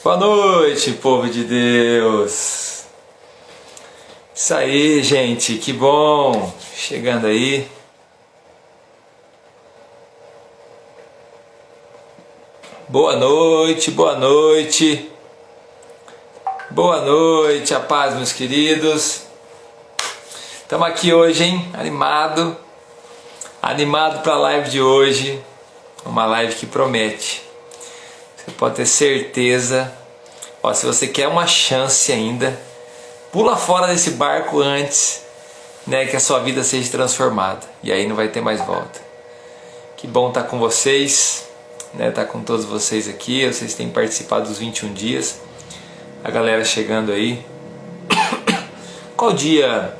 Boa noite, povo de Deus. Isso aí, gente, que bom. Chegando aí. Boa noite, boa noite. Boa noite, a paz, meus queridos. Estamos aqui hoje, hein? Animado para a live de hoje. Uma live que promete. Você pode ter certeza. Ó, se você quer uma chance ainda, pula fora desse barco antes, né, que a sua vida seja transformada. E aí não vai ter mais volta. Que bom estar com vocês, né, estar com todos vocês aqui. Vocês têm participado dos 21 dias. A galera chegando aí. Qual dia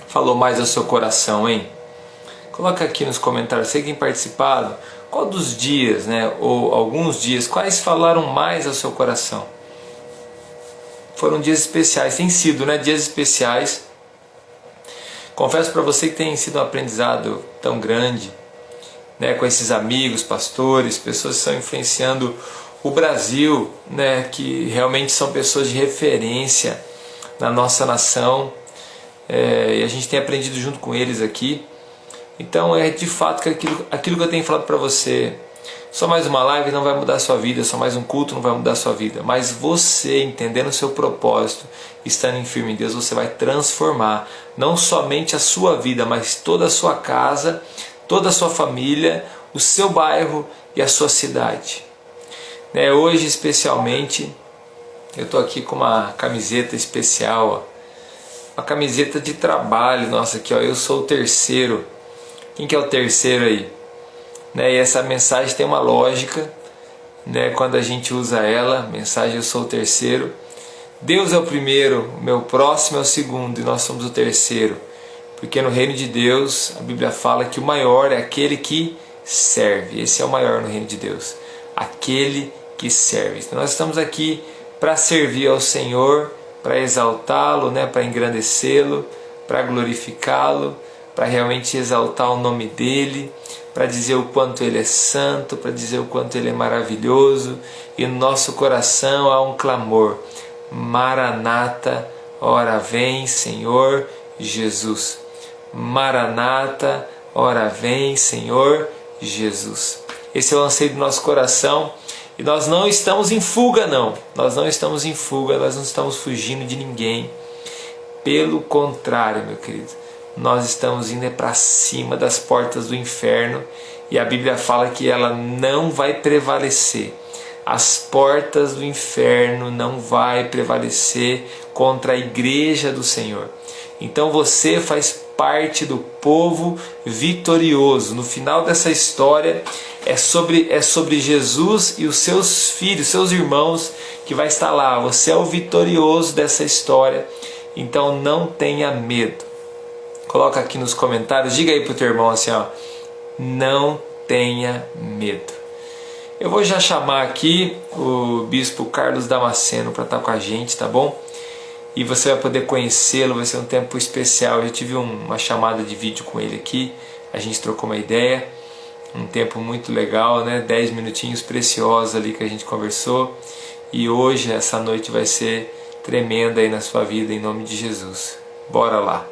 falou mais ao seu coração, hein? Coloca aqui nos comentários. Você que tem participado, qual dos dias, né, ou alguns dias, quais falaram mais ao seu coração? Foram dias especiais, tem sido, né, dias especiais. Confesso para você que tem sido um aprendizado tão grande, né, com esses amigos, pastores, pessoas que estão influenciando o Brasil, né, que realmente são pessoas de referência na nossa nação, e a gente tem aprendido junto com eles aqui. Então é de fato que aquilo que eu tenho falado para você, só mais uma live não vai mudar a sua vida, só mais um culto não vai mudar a sua vida, mas você entendendo o seu propósito, estando firme em Deus, você vai transformar não somente a sua vida, mas toda a sua casa, toda a sua família, o seu bairro e a sua cidade. Hoje especialmente eu estou aqui com uma camiseta especial, uma camiseta de trabalho. Nossa, aqui ó, eu sou o terceiro. Quem que é o terceiro aí? E essa mensagem tem uma lógica, né? Quando a gente usa ela, mensagem eu sou o terceiro. Deus é o primeiro, o meu próximo é o segundo e nós somos o terceiro. Porque no reino de Deus, a Bíblia fala que o maior é aquele que serve. Esse é o maior no reino de Deus, aquele que serve. Então nós estamos aqui para servir ao Senhor, para exaltá-lo, né? Para engrandecê-lo, para glorificá-lo, para realmente exaltar o nome dEle, para dizer o quanto Ele é santo, para dizer o quanto Ele é maravilhoso. E no nosso coração há um clamor: Maranata, ora vem Senhor Jesus. Maranata, ora vem Senhor Jesus. Esse é o anseio do nosso coração. E nós não estamos em fuga, não. Nós não estamos em fuga, nós não estamos fugindo de ninguém. Pelo contrário, meu querido, nós estamos indo para cima das portas do inferno, e a Bíblia fala que ela não vai prevalecer. As portas do inferno não vai prevalecer contra a igreja do Senhor. Então você faz parte do povo vitorioso. No final dessa história é sobre Jesus e os seus filhos, seus irmãos, que vai estar lá. Você é o vitorioso dessa história. Então não tenha medo. Coloca aqui nos comentários, diga aí pro teu irmão assim, ó, não tenha medo. Eu vou já chamar aqui o bispo Carlos Damasceno para estar com a gente, tá bom? E você vai poder conhecê-lo, vai ser um tempo especial. Eu já tive uma chamada de vídeo com ele aqui, a gente trocou uma ideia, um tempo muito legal, né? 10 minutinhos preciosos ali que a gente conversou. E hoje, essa noite vai ser tremenda aí na sua vida, em nome de Jesus. Bora lá!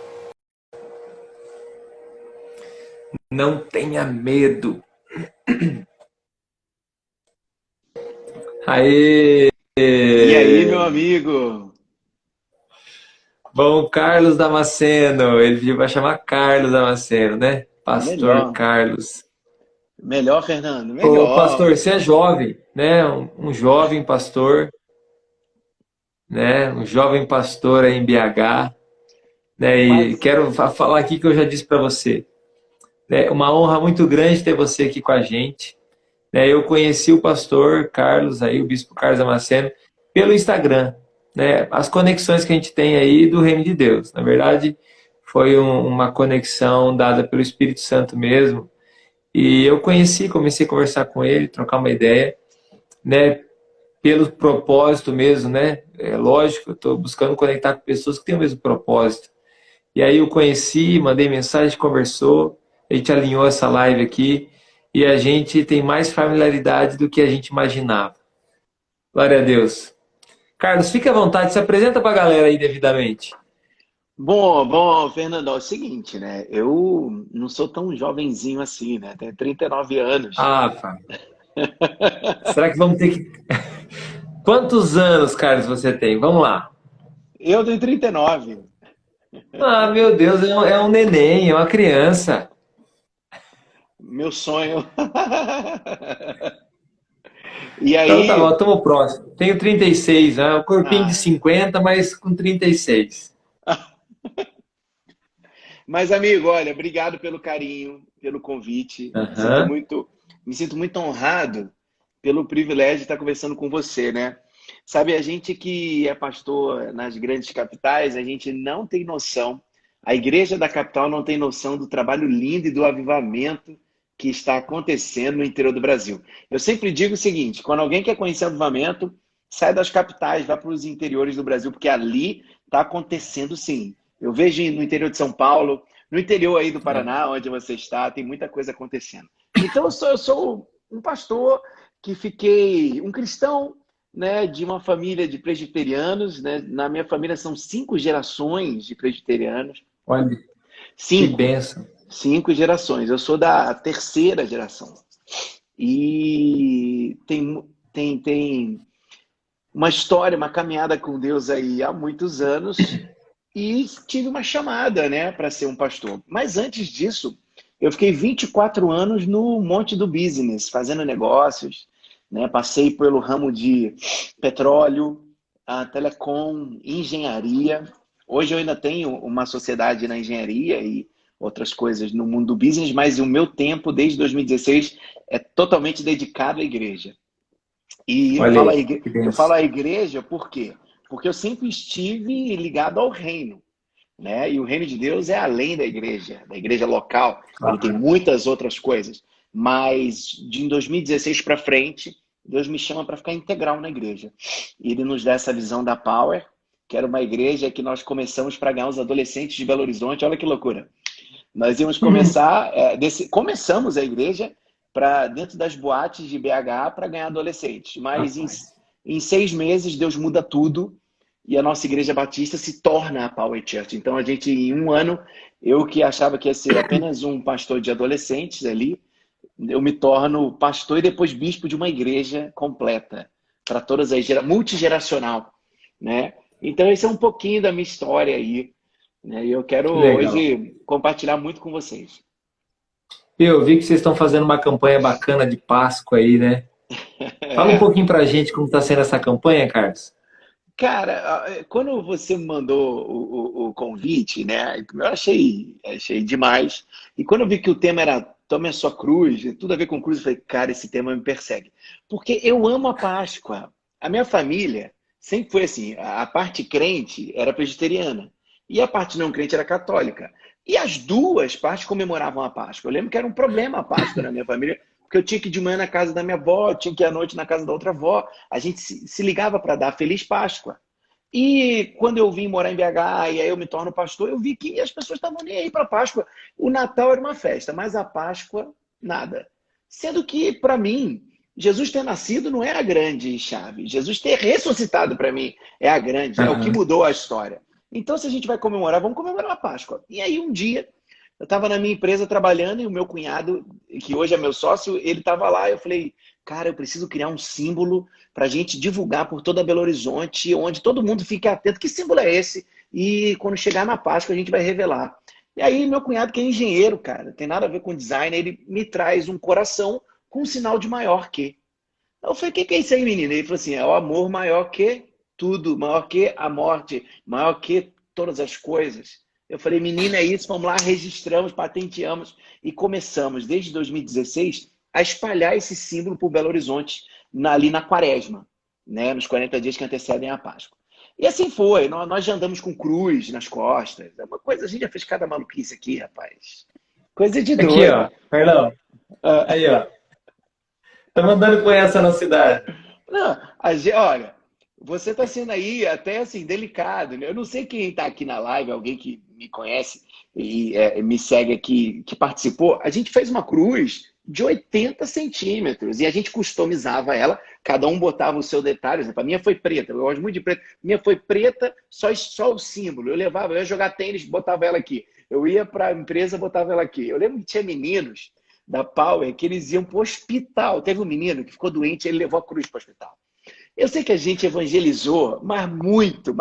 Não tenha medo. Aê! E aí, meu amigo? Bom, Carlos Damasceno. Ele pediu para chamar Carlos Damasceno, né? Pastor Melhor. Carlos. Melhor, Fernando. Ô, pastor, Melhor. você é jovem, né? Um jovem pastor, né? Um jovem pastor aí em BH, né? E Mas, quero falar aqui que eu já disse para você. É uma honra muito grande ter você aqui com a gente. Eu conheci o pastor Carlos, aí, o bispo Carlos Damasceno, pelo Instagram. As conexões que a gente tem aí do Reino de Deus. Na verdade, foi uma conexão dada pelo Espírito Santo mesmo. E eu comecei a conversar com ele, trocar uma ideia, né? Pelo propósito mesmo, né? É lógico, eu estou buscando conectar com pessoas que têm o mesmo propósito. E aí eu conheci, mandei mensagem, conversou, a gente alinhou essa live aqui e a gente tem mais familiaridade do que a gente imaginava. Glória a Deus. Carlos, fique à vontade, se apresenta para a galera aí devidamente. Bom, Fernando, é o seguinte, né? Eu não sou tão jovenzinho assim, né? Tenho 39 anos. Ah, pá. Será que vamos ter que. Quantos anos, Carlos, você tem? Vamos lá. Eu tenho 39. Ah, meu Deus, é um neném, é uma criança. Meu sonho. E Então tá bom, aí, estamos próximo. Tenho 36, né? Um corpinho de ah, 50, mas com 36. mas amigo, olha, obrigado pelo carinho, pelo convite. Aham. Me sinto muito honrado pelo privilégio de estar conversando com você, né? Sabe, a gente que é pastor nas grandes capitais, a gente não tem noção, a igreja da capital não tem noção do trabalho lindo e do avivamento que está acontecendo no interior do Brasil. Eu sempre digo o seguinte, quando alguém quer conhecer avivamento, sai das capitais, vai para os interiores do Brasil, porque ali está acontecendo sim. Eu vejo no interior de São Paulo, no interior aí do Paraná, onde você está, tem muita coisa acontecendo. Então eu sou um pastor que fiquei, um cristão, né, de uma família de presbiterianos, né? Na minha família são 5 gerações de presbiterianos. Olha, que Cinco. benção. 5 gerações. Eu sou da terceira geração. E tem uma história, uma caminhada com Deus aí há muitos anos e tive uma chamada, né, para ser um pastor. Mas antes disso, eu fiquei 24 anos no monte do business, fazendo negócios, né? Passei pelo ramo de petróleo, a telecom, engenharia. Hoje eu ainda tenho uma sociedade na engenharia e outras coisas no mundo do business, mas o meu tempo, desde 2016, é totalmente dedicado à igreja. E Olha aí, que eu falo benção. à igreja por quê? Porque eu sempre estive ligado ao reino, né? E o reino de Deus é além da igreja local. Ele tem Claro. muitas outras coisas. Mas de 2016 para frente, Deus me chama para ficar integral na igreja. E ele nos dá essa visão da Power, que era uma igreja que nós começamos para ganhar os adolescentes de Belo Horizonte. Olha que loucura. Nós íamos começar, começamos a igreja para dentro das boates de BH para ganhar adolescentes. Mas Rapaz. em 6 meses Deus muda tudo e a nossa igreja batista se torna a Power Church. Então a gente, em um ano, eu que achava que ia ser apenas um pastor de adolescentes ali, eu me torno pastor e depois bispo de uma igreja completa, para todas as multigeracional, né? Então esse é um pouquinho da minha história aí, né? E eu quero Que legal. hoje compartilhar muito com vocês. Eu vi que vocês estão fazendo uma campanha bacana de Páscoa aí, né? Fala um É. pouquinho pra gente como está sendo essa campanha, Carlos. Cara, quando você me mandou o convite, né? Eu achei demais. E quando eu vi que o tema era Tome a sua cruz, tudo a ver com cruz, eu falei, cara, esse tema me persegue. Porque eu amo a Páscoa. A minha família sempre foi assim, a parte crente era presbiteriana e a parte não crente era católica. E as duas partes comemoravam a Páscoa. Eu lembro que era um problema a Páscoa na minha família, porque eu tinha que ir de manhã na casa da minha avó, eu tinha que ir à noite na casa da outra avó. A gente se ligava para dar Feliz Páscoa. E quando eu vim morar em BH e aí eu me torno pastor, eu vi que as pessoas estavam nem aí para Páscoa. O Natal era uma festa, mas a Páscoa, nada. Sendo que, para mim, Jesus ter nascido não é a grande chave. Jesus ter ressuscitado, para mim, é a grande, é o que Aham. mudou a história. Então, se a gente vai comemorar, vamos comemorar a Páscoa. E aí, um dia, eu estava na minha empresa trabalhando e o meu cunhado, que hoje é meu sócio, ele estava lá. Eu falei, cara, eu preciso criar um símbolo para a gente divulgar por toda Belo Horizonte, onde todo mundo fique atento. Que símbolo é esse? E quando chegar na Páscoa, a gente vai revelar. E aí, meu cunhado, que é engenheiro, cara, tem nada a ver com design, ele me traz um coração com um sinal de maior que. Eu falei, o que é isso aí, menina? Ele falou assim, é o amor maior que tudo, maior que a morte, maior que todas as coisas. Eu falei, menina, é isso, vamos lá, registramos, patenteamos e começamos, desde 2016, a espalhar esse símbolo por Belo Horizonte, ali na Quaresma, né, nos 40 dias que antecedem a Páscoa. E assim foi, nós já andamos com cruz nas costas, é uma coisa, a gente já fez cada maluquice aqui, rapaz. Coisa de Aqui, doido. ó, Carlão. Aí, ó. Tá mandando com essa na cidade. Não, olha, você está sendo aí até assim delicado, né? Eu não sei quem está aqui na live, alguém que me conhece e me segue aqui, que participou. A gente fez uma cruz de 80 centímetros. E a gente customizava ela, cada um botava o seu detalhe. A minha foi preta, eu gosto muito de preta. A minha foi preta, só o símbolo. Eu ia jogar tênis, botava ela aqui. Eu ia para a empresa, botava ela aqui. Eu lembro que tinha meninos da Power que eles iam para o hospital. Teve um menino que ficou doente, ele levou a cruz para o hospital. Eu sei que a gente evangelizou, mas muito,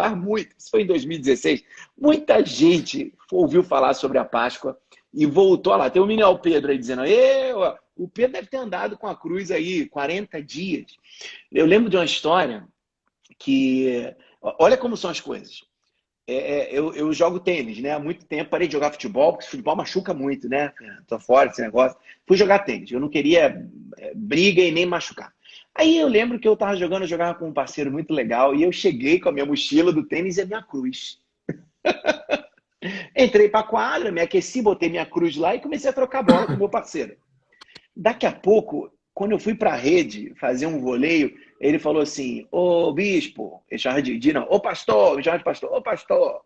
isso foi em 2016, muita gente ouviu falar sobre a Páscoa e voltou lá. Tem um menino, o Pedro, aí dizendo, o Pedro deve ter andado com a cruz aí 40 dias. Eu lembro de uma história que, olha como são as coisas. Eu jogo tênis, né? Há muito tempo parei de jogar futebol, porque futebol machuca muito, né? Tô fora desse negócio. Fui jogar tênis. Eu não queria briga e nem machucar. Aí eu lembro que eu tava jogando, eu jogava com um parceiro muito legal, e eu cheguei com a minha mochila do tênis e a minha cruz. Entrei pra quadra, me aqueci, botei minha cruz lá e comecei a trocar bola com o meu parceiro. Daqui a pouco, quando eu fui pra rede fazer um voleio, ele falou assim, ô bispo, ele chamava não, ô pastor, me chamava de pastor, ô pastor,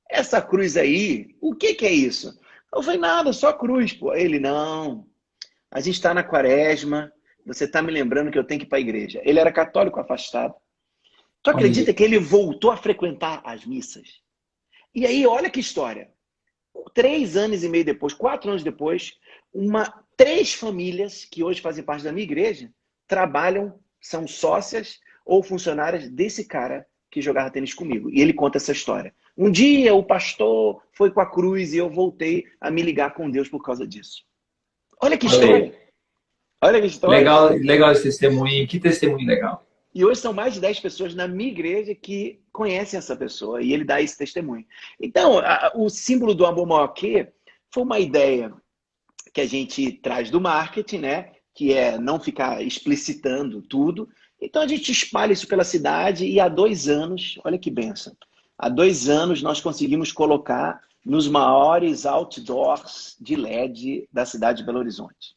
essa cruz aí, o que que é isso? Eu falei, nada, só cruz, pô. Ele, não, a gente está na quaresma, você está me lembrando que eu tenho que ir para a igreja. Ele era católico afastado. Tu Olha acredita aí. que ele voltou a frequentar as missas? E aí, olha que história. 3 anos e meio depois, 4 anos depois, três famílias que hoje fazem parte da minha igreja trabalham, são sócias ou funcionárias desse cara que jogava tênis comigo. E ele conta essa história. Um dia o pastor foi com a cruz e eu voltei a me ligar com Deus por causa disso. Olha que Olha aí. história. Olha que história. Legal, legal esse testemunho. Que testemunho legal. E hoje são mais de 10 pessoas na minha igreja que conhecem essa pessoa e ele dá esse testemunho. Então, o símbolo do amor maior que foi uma ideia que a gente traz do marketing, né? Que é não ficar explicitando tudo. Então a gente espalha isso pela cidade e há 2 anos, olha que benção, há 2 anos nós conseguimos colocar nos maiores outdoors de LED da cidade de Belo Horizonte.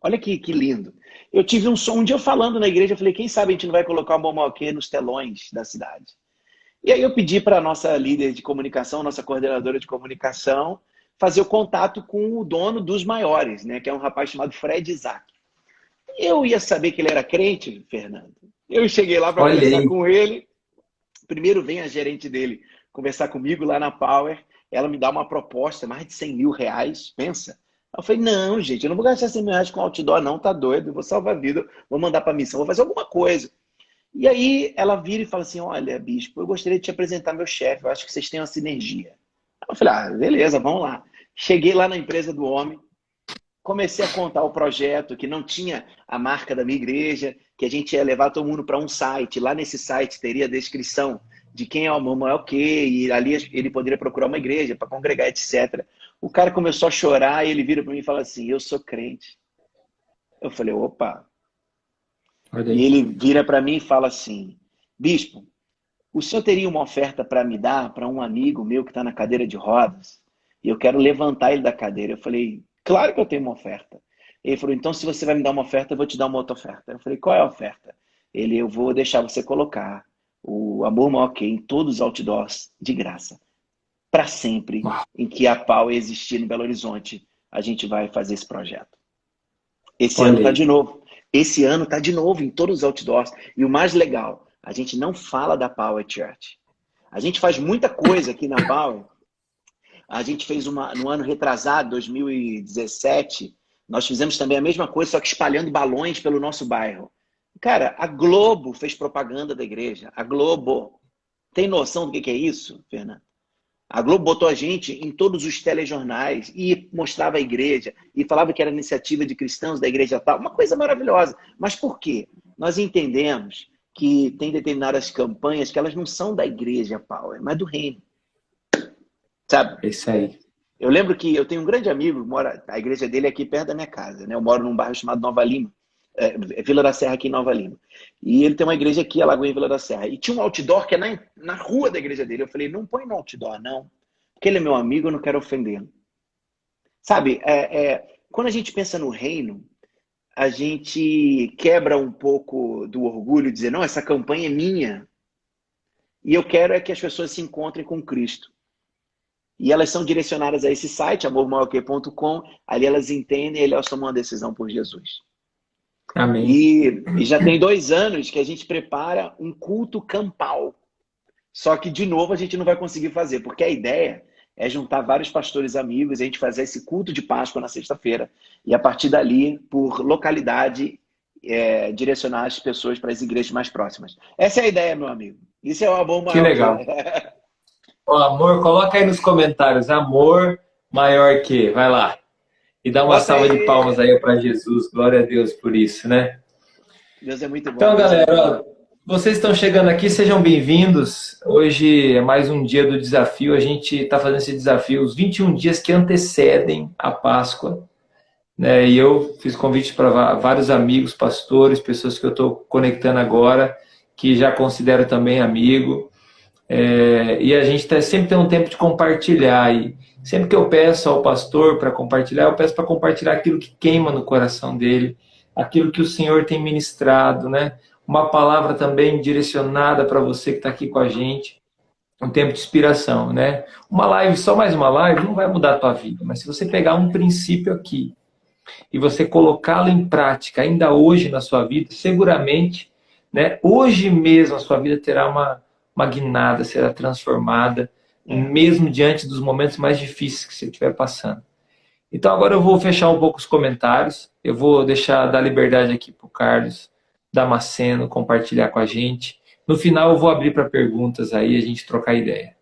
Olha que lindo. Eu tive um dia falando na igreja, eu falei, quem sabe a gente não vai colocar um Momoquê nos telões da cidade. E aí eu pedi para a nossa líder de comunicação, nossa coordenadora de comunicação, fazer o contato com o dono dos maiores, né? Que é um rapaz chamado Fred Isaac. Eu ia saber que ele era crente, Fernando. Eu cheguei lá para Olha conversar aí. com ele. Primeiro vem a gerente dele conversar comigo lá na Power. Ela me dá uma proposta, mais de 100 mil reais, pensa. Eu falei, não, gente, eu não vou gastar 100 mil reais com outdoor, não, tá doido. Eu vou salvar a vida, vou mandar para missão, vou fazer alguma coisa. E aí ela vira e fala assim, olha, bispo, eu gostaria de te apresentar meu chefe, eu acho que vocês têm uma sinergia. Eu falei, beleza, vamos lá. Cheguei lá na empresa do homem, comecei a contar o projeto, que não tinha a marca da minha igreja, que a gente ia levar todo mundo para um site. Lá nesse site teria a descrição de quem é o mamãe, o quê, e ali ele poderia procurar uma igreja para congregar, etc. O cara começou a chorar e ele vira para mim e fala assim, eu sou crente. Eu falei, opa. Olha E aí. ele vira para mim e fala assim, bispo, o senhor teria uma oferta para me dar para um amigo meu que está na cadeira de rodas? E eu quero levantar ele da cadeira. Eu falei, claro que eu tenho uma oferta. Ele falou, então se você vai me dar uma oferta, eu vou te dar uma outra oferta. Eu falei, qual é a oferta? Eu vou deixar você colocar o Amor Maior Que em todos os outdoors de graça. Para sempre, Uau. em que a pau existir no Belo Horizonte, a gente vai fazer esse projeto. Esse ano Olha tá de aí. novo. Esse ano tá de novo em todos os outdoors. E o mais legal, a gente não fala da Power Church. A gente faz muita coisa aqui na Power. A gente fez no ano retrasado, 2017, nós fizemos também a mesma coisa, só que espalhando balões pelo nosso bairro. Cara, a Globo fez propaganda da igreja. A Globo. Tem noção do que é isso, Fernando? A Globo botou a gente em todos os telejornais e mostrava a igreja e falava que era iniciativa de cristãos da igreja tal. Uma coisa maravilhosa. Mas por quê? Nós entendemos que tem determinadas campanhas que elas não são da igreja, Power, mas do reino. Sabe? É isso aí. Eu lembro que eu tenho um grande amigo, a igreja dele é aqui perto da minha casa, né? Eu moro num bairro chamado Nova Lima, Vila da Serra aqui em Nova Lima. E ele tem uma igreja aqui, Alagoinha, Vila da Serra. E tinha um outdoor que é na rua da igreja dele. Eu falei, não põe no outdoor, não. Porque ele é meu amigo, eu não quero ofendê-lo. Sabe, quando a gente pensa no reino, a gente quebra um pouco do orgulho de dizer, não, essa campanha é minha. E eu quero é que as pessoas se encontrem com Cristo. E elas são direcionadas a esse site, amormaiorque.com. Ali elas entendem e elas tomam uma decisão por Jesus. Amém. E já tem 2 anos que a gente prepara um culto campal. Só que, de novo, a gente não vai conseguir fazer, porque a ideia é juntar vários pastores amigos e a gente fazer esse culto de Páscoa na sexta-feira. E a partir dali, por localidade, direcionar as pessoas para as igrejas mais próximas. Essa é a ideia, meu amigo. Isso é o amor Que maior que... legal. Ó, amor, coloca aí nos comentários. Amor maior que. Vai lá. E dá uma Bota salva de aí. palmas aí para Jesus. Glória a Deus por isso, né? Deus é muito bom, Então, Deus é muito galera, bom. ó, vocês estão chegando aqui, sejam bem-vindos. Hoje é mais um dia do desafio. A gente está fazendo esse desafio, os 21 dias que antecedem a Páscoa, né? E eu fiz convite para vários amigos, pastores, pessoas que eu estou conectando agora, que já considero também amigo. E a gente sempre tem um tempo de compartilhar. E sempre que eu peço ao pastor para compartilhar, eu peço para compartilhar aquilo que queima no coração dele, aquilo que o Senhor tem ministrado, né? Uma palavra também direcionada para você que está aqui com a gente, um tempo de inspiração, né? Uma live, só mais uma live, não vai mudar a tua vida, mas se você pegar um princípio aqui e você colocá-lo em prática ainda hoje na sua vida, seguramente, né? Hoje mesmo a sua vida terá uma guinada, será transformada, mesmo diante dos momentos mais difíceis que você estiver passando. Então agora eu vou fechar um pouco os comentários, eu vou dar liberdade aqui para o Carlos Damasceno compartilhar com a gente. No final eu vou abrir para perguntas aí, a gente trocar ideia.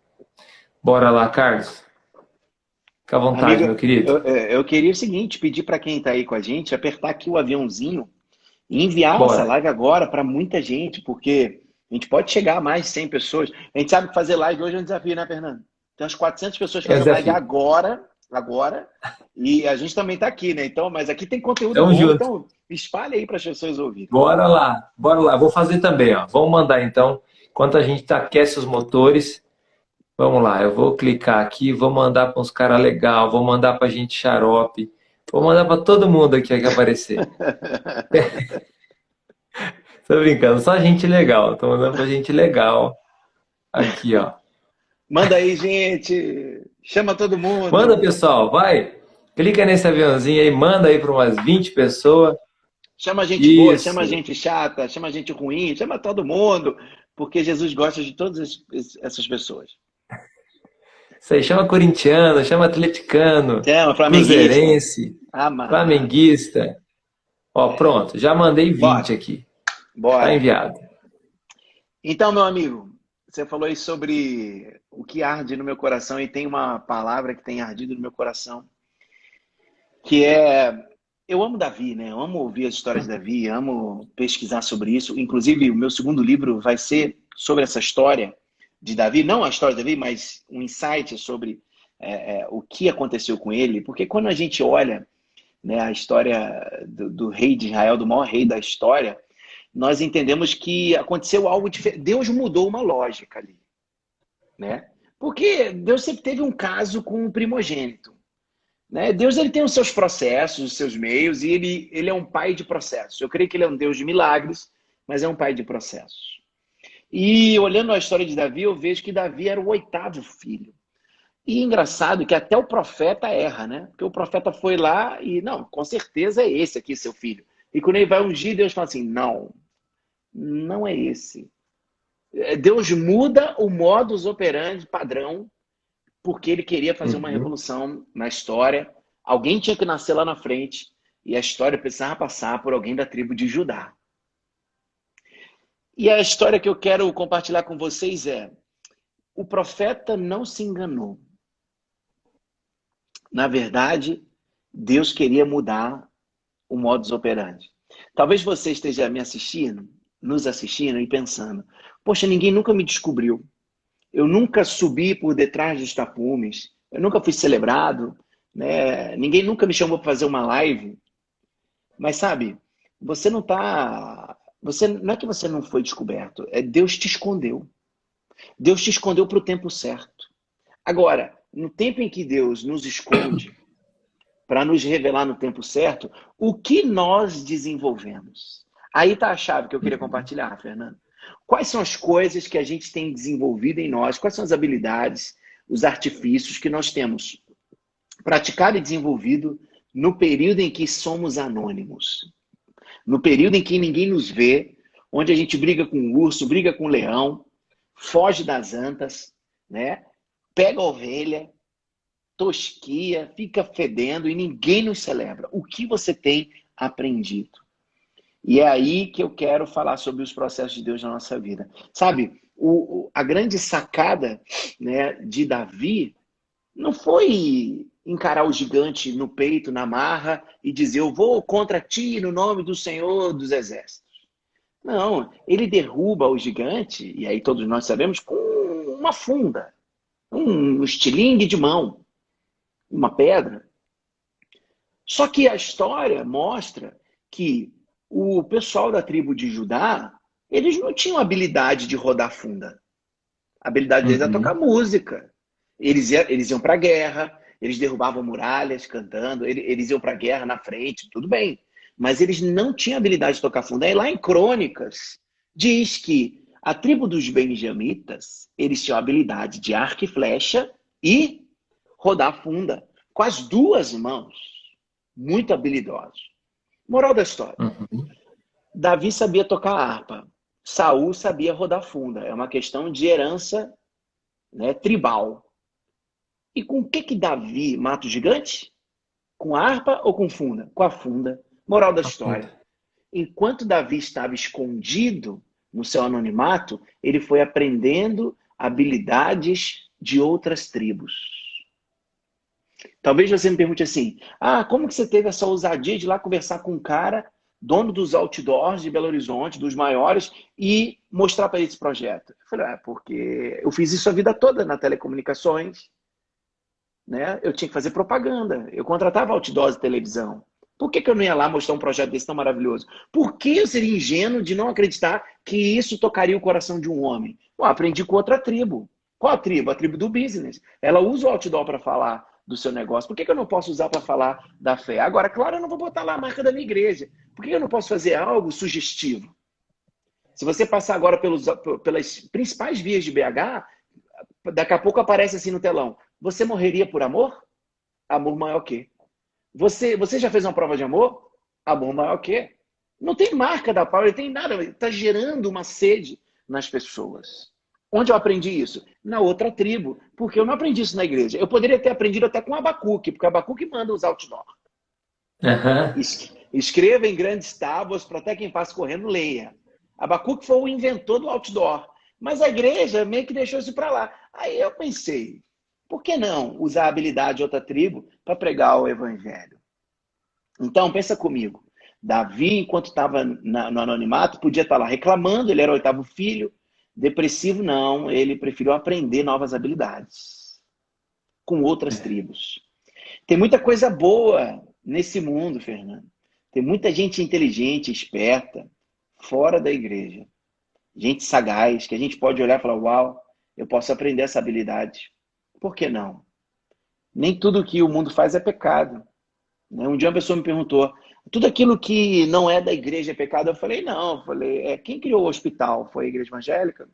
Bora lá, Carlos? Fica à vontade, Amigo, meu querido. eu queria o seguinte, pedir para quem está aí com a gente, apertar aqui o aviãozinho e enviar essa Bora. live agora para muita gente, porque a gente pode chegar a mais de 100 pessoas. A gente sabe que fazer live hoje é um desafio, né, Fernando? Tem umas 400 pessoas É fazendo live desafio. agora, e a gente também está aqui, né? Então, mas aqui tem conteúdo Tamo bom, junto. então espalhe aí para as pessoas ouvirem. Bora lá, bora lá. Vou fazer também, ó. Vamos mandar então, enquanto a gente aquece os motores. Vamos lá, eu vou clicar aqui, vou mandar para uns caras legal, vou mandar para gente xarope, vou mandar para todo mundo aqui que aparecer. Tô brincando, só gente legal. Tô mandando pra gente legal. Aqui, ó. Manda aí, gente! Chama todo Manda, mundo! pessoal, vai. Clica nesse aviãozinho aí, manda aí para umas 20 pessoas. Chama gente boa, chama Isso. gente chata, chama gente ruim, chama todo mundo, porque Jesus gosta de todas essas pessoas. Isso aí, chama corintiano, chama atleticano, Chama flamenguista. cruzeirense, Amarrado. flamenguista. Ó, pronto, já mandei 20 Bora, aqui. Tá bora. enviado. Então, meu amigo, você falou aí sobre o que arde no meu coração e tem uma palavra que tem ardido no meu coração, que é... Eu amo Davi, né? Eu amo ouvir as histórias de Davi, amo pesquisar sobre isso. Inclusive, o meu segundo livro vai ser sobre essa história de Davi. Não a história de Davi, mas um insight sobre o que aconteceu com ele. Porque quando a gente olha, né, a história do rei de Israel, do maior rei da história, nós entendemos que aconteceu algo diferente. Deus mudou uma lógica ali, né? Porque Deus sempre teve um caso com o primogênito, né? Deus, ele tem os seus processos, os seus meios, e ele é um pai de processos. Eu creio que ele é um Deus de milagres, mas é um pai de processos. E olhando a história de Davi, eu vejo que Davi era o 8º filho. E engraçado que até o profeta erra, né? Porque o profeta foi lá e, não, com certeza é esse aqui seu filho. E quando ele vai ungir, Deus fala assim, não, não é esse. Deus muda o modus operandi padrão porque ele queria fazer uma Uhum. revolução na história. Alguém tinha que nascer lá na frente e a história precisava passar por alguém da tribo de Judá. E a história que eu quero compartilhar com vocês é: o profeta não se enganou. Na verdade, Deus queria mudar o modus operandi. Talvez você esteja me assistindo, nos assistindo e pensando: poxa, ninguém nunca me descobriu. Eu nunca subi por detrás dos tapumes. Eu nunca fui celebrado, né? Ninguém nunca me chamou para fazer uma live. Mas sabe, você não tá. Não é que você não foi descoberto, é Deus te escondeu. Deus te escondeu para o tempo certo. Agora, no tempo em que Deus nos esconde, para nos revelar no tempo certo, o que nós desenvolvemos? Aí está a chave que eu queria compartilhar, Fernando. Quais são as coisas que a gente tem desenvolvido em nós? Quais são as habilidades? os artifícios que nós temos praticado e desenvolvido no período em que somos anônimos. No período em que ninguém nos vê, onde a gente briga com o urso, briga com o leão, foge das antas, né? Pega a ovelha, tosquia, fica fedendo e ninguém nos celebra. O que você tem aprendido? E é aí que eu quero falar sobre os processos de Deus na nossa vida. Sabe, a grande sacada, né, de Davi não foi encarar o gigante no peito, na marra, e dizer, eu vou contra ti no nome do Senhor dos Exércitos. Não, ele derruba o gigante, e aí todos nós sabemos, com uma funda, um estilingue de mão, uma pedra. Só que a história mostra que o pessoal da tribo de Judá, eles não tinham habilidade de rodar funda. A habilidade deles era tocar música. Eles iam para a guerra, eles derrubavam muralhas cantando, eles iam para a guerra na frente, tudo bem. Mas eles não tinham habilidade de tocar funda. E lá em Crônicas, diz que a tribo dos benjamitas, eles tinham habilidade de arco e flecha e rodar funda com as duas mãos. Muito habilidosos. Moral da história. Davi sabia tocar harpa. Saul sabia rodar funda. É uma questão de herança, né, tribal. E com o que Davi mata o gigante? Com harpa ou com funda? Com a funda. Moral da história. Enquanto Davi estava escondido no seu anonimato, ele foi aprendendo habilidades de outras tribos. Talvez você me pergunte assim, como que você teve essa ousadia de ir lá conversar com um cara, dono dos outdoors de Belo Horizonte, dos maiores, e mostrar para ele esse projeto? Eu falei, porque eu fiz isso a vida toda na telecomunicações, né? Eu tinha que fazer propaganda, eu contratava outdoors de televisão. Por que eu não ia lá mostrar um projeto desse tão maravilhoso? Por que eu seria ingênuo de não acreditar que isso tocaria o coração de um homem? Aprendi com outra tribo. Qual a tribo? A tribo do business. Ela usa o outdoor para falar do seu negócio. Por que eu não posso usar para falar da fé? Agora, claro, eu não vou botar lá a marca da minha igreja. Por que eu não posso fazer algo sugestivo? Se você passar agora pelas principais vias de BH, daqui a pouco aparece assim no telão. Você morreria por amor? Amor maior que. Você já fez uma prova de amor? Amor maior que. Não tem marca da palavra, não tem nada. Está gerando uma sede nas pessoas. Onde eu aprendi isso? Na outra tribo. Porque eu não aprendi isso na igreja. Eu poderia ter aprendido até com Abacuque, porque Abacuque manda os outdoor. Escreva em grandes tábuas para até quem passa correndo leia. Abacuque foi o inventor do outdoor. Mas a igreja meio que deixou isso para lá. Aí eu pensei, por que não usar a habilidade de outra tribo para pregar o evangelho? Então, pensa comigo. Davi, enquanto estava no anonimato, podia estar lá reclamando, ele era o 8º filho. Depressivo, não. Ele preferiu aprender novas habilidades com outras tribos. Tem muita coisa boa nesse mundo, Fernando. Tem muita gente inteligente, esperta, fora da igreja. Gente sagaz, que a gente pode olhar e falar, uau, eu posso aprender essa habilidade. Por que não? Nem tudo que o mundo faz é pecado. Um dia uma pessoa me perguntou, tudo aquilo que não é da igreja é pecado? Eu falei, não. Eu falei, quem criou o hospital? Foi a igreja evangélica?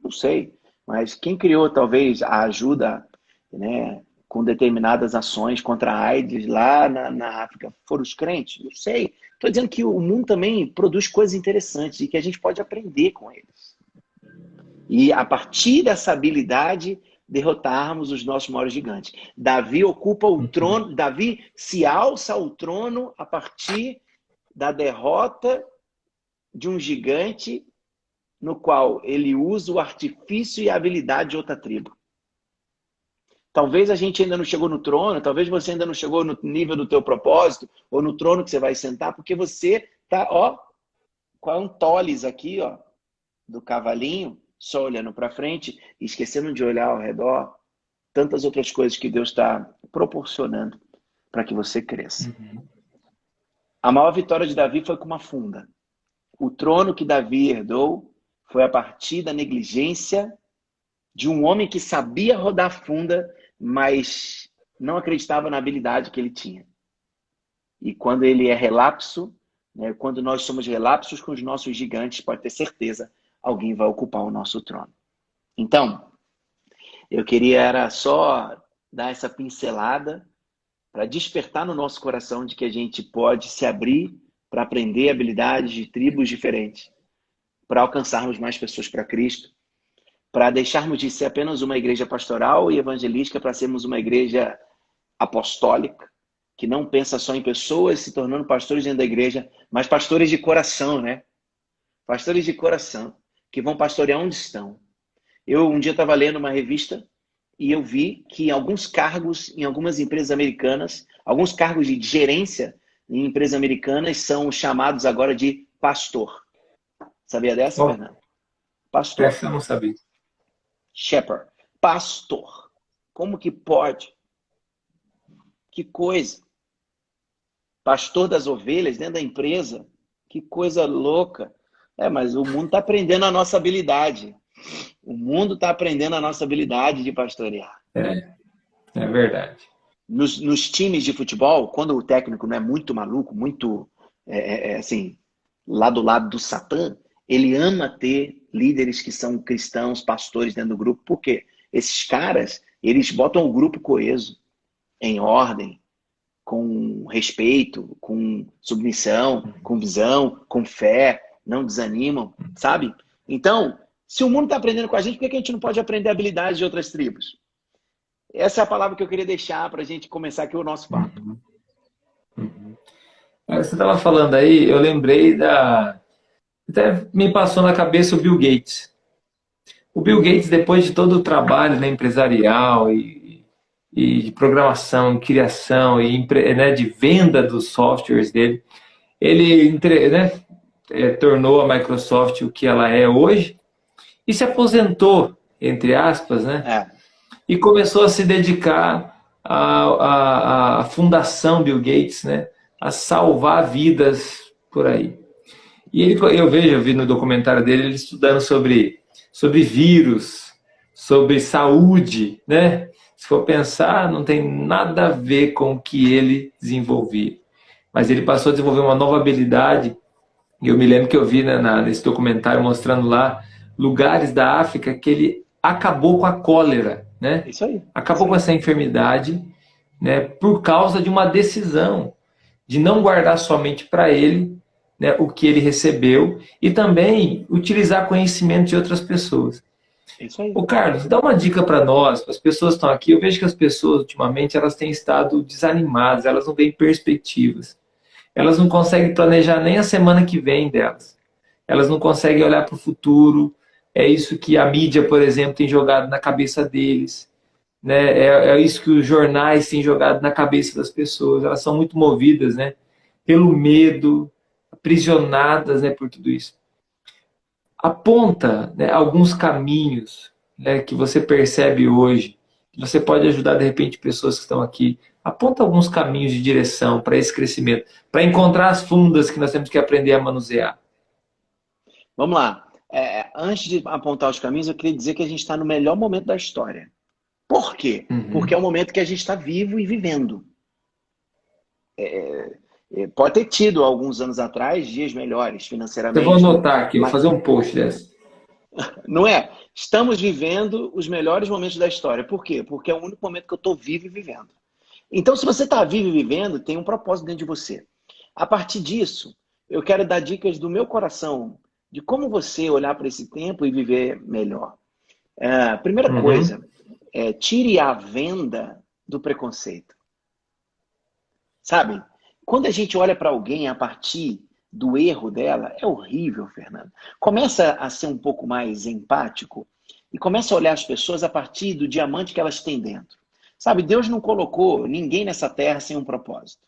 Não sei. Mas quem criou, talvez, a ajuda, né, com determinadas ações contra a AIDS lá na África? Foram os crentes? Não sei. Estou dizendo que o mundo também produz coisas interessantes e que a gente pode aprender com eles. E a partir dessa habilidade, derrotarmos os nossos maiores gigantes. Davi ocupa o trono, Davi se alça ao trono a partir da derrota de um gigante no qual ele usa o artifício e a habilidade de outra tribo. Talvez a gente ainda não chegou no trono, talvez você ainda não chegou no nível do teu propósito, ou no trono que você vai sentar, porque você tá, com a antolis aqui, do cavalinho, só olhando para frente, esquecendo de olhar ao redor, tantas outras coisas que Deus está proporcionando para que você cresça. A maior vitória de Davi foi com uma funda. O trono que Davi herdou foi a partir da negligência de um homem que sabia rodar funda, mas não acreditava na habilidade que ele tinha. E quando ele é relapso, né, quando nós somos relapsos com os nossos gigantes, pode ter certeza, alguém vai ocupar o nosso trono. Então, Eu queria era só dar essa pincelada para despertar no nosso coração de que a gente pode se abrir para aprender habilidades de tribos diferentes, para alcançarmos mais pessoas para Cristo, para deixarmos de ser apenas uma igreja pastoral e evangelística para sermos uma igreja apostólica, que não pensa só em pessoas se tornando pastores dentro da igreja, mas pastores de coração, né? Pastores de coração, que vão pastorear onde estão. Eu um dia estava lendo uma revista e eu vi que alguns cargos em algumas empresas americanas, alguns cargos de gerência em empresas americanas são chamados agora de pastor. Sabia dessa, Ó, Fernando? Pastor. essa eu não sabia. Shepherd. Pastor. Como que pode? Que coisa. Pastor das ovelhas dentro da empresa. Que coisa louca. Mas o mundo está aprendendo a nossa habilidade. O mundo está aprendendo a nossa habilidade de pastorear. É verdade. Nos times de futebol, quando o técnico não é muito maluco, muito assim, lá do lado do Satã, ele ama ter líderes que são cristãos, pastores dentro do grupo. Por quê? Esses caras, eles botam o grupo coeso, em ordem, com respeito, com submissão, com visão, com fé, não desanimam, sabe? Então, se o mundo está aprendendo com a gente, por que a gente não pode aprender habilidades de outras tribos? Essa é a palavra que eu queria deixar para a gente começar aqui o nosso papo. Você estava falando aí, eu lembrei da... Até me passou na cabeça o Bill Gates. O Bill Gates, depois de todo o trabalho, né, empresarial e de programação, criação e né, de venda dos softwares dele, ele né, tornou a Microsoft o que ela é hoje e se aposentou, entre aspas, né? E começou a se dedicar à fundação Bill Gates, né? A salvar vidas por aí. E eu vi no documentário dele ele estudando sobre vírus, sobre saúde, né? Se for pensar, não tem nada a ver com o que ele desenvolvia. Mas ele passou a desenvolver uma nova habilidade. E eu me lembro que eu vi, né, nesse documentário mostrando lá lugares da África que ele acabou com a cólera, né? Isso aí. Acabou com essa enfermidade, né, por causa de uma decisão de não guardar somente para ele, né, o que ele recebeu e também utilizar conhecimento de outras pessoas. Isso aí. Ô Carlos, dá uma dica para nós, para as pessoas que estão aqui. Eu vejo que as pessoas, ultimamente, elas têm estado desanimadas, elas não veem perspectivas. Elas não conseguem planejar nem a semana que vem delas. Elas não conseguem olhar para o futuro. É isso que a mídia, por exemplo, tem jogado na cabeça deles. Né? É isso que os jornais têm jogado na cabeça das pessoas. Elas são muito movidas, né, pelo medo, aprisionadas, né, por tudo isso. Aponta, né, alguns caminhos, né, que você percebe hoje, que você pode ajudar, de repente, pessoas que estão aqui. Aponta alguns caminhos de direção para esse crescimento, para encontrar as fundas que nós temos que aprender a manusear. Vamos lá. Antes de apontar os caminhos, eu queria dizer que a gente está no melhor momento da história. Por quê? Porque é o momento que a gente está vivo e vivendo. Pode ter tido, alguns anos atrás, dias melhores financeiramente. Eu vou anotar aqui, vou fazer um post dessa. Não é? Estamos vivendo os melhores momentos da história. Por quê? Porque é o único momento que eu estou vivo e vivendo. Então, se você está vivo e vivendo, tem um propósito dentro de você. A partir disso, eu quero dar dicas do meu coração de como você olhar para esse tempo e viver melhor. Primeira coisa, tire a venda do preconceito. Sabe? Quando a gente olha para alguém a partir do erro dela, é horrível, Fernando. Começa a ser um pouco mais empático e começa a olhar as pessoas a partir do diamante que elas têm dentro. Sabe, Deus não colocou ninguém nessa terra sem um propósito.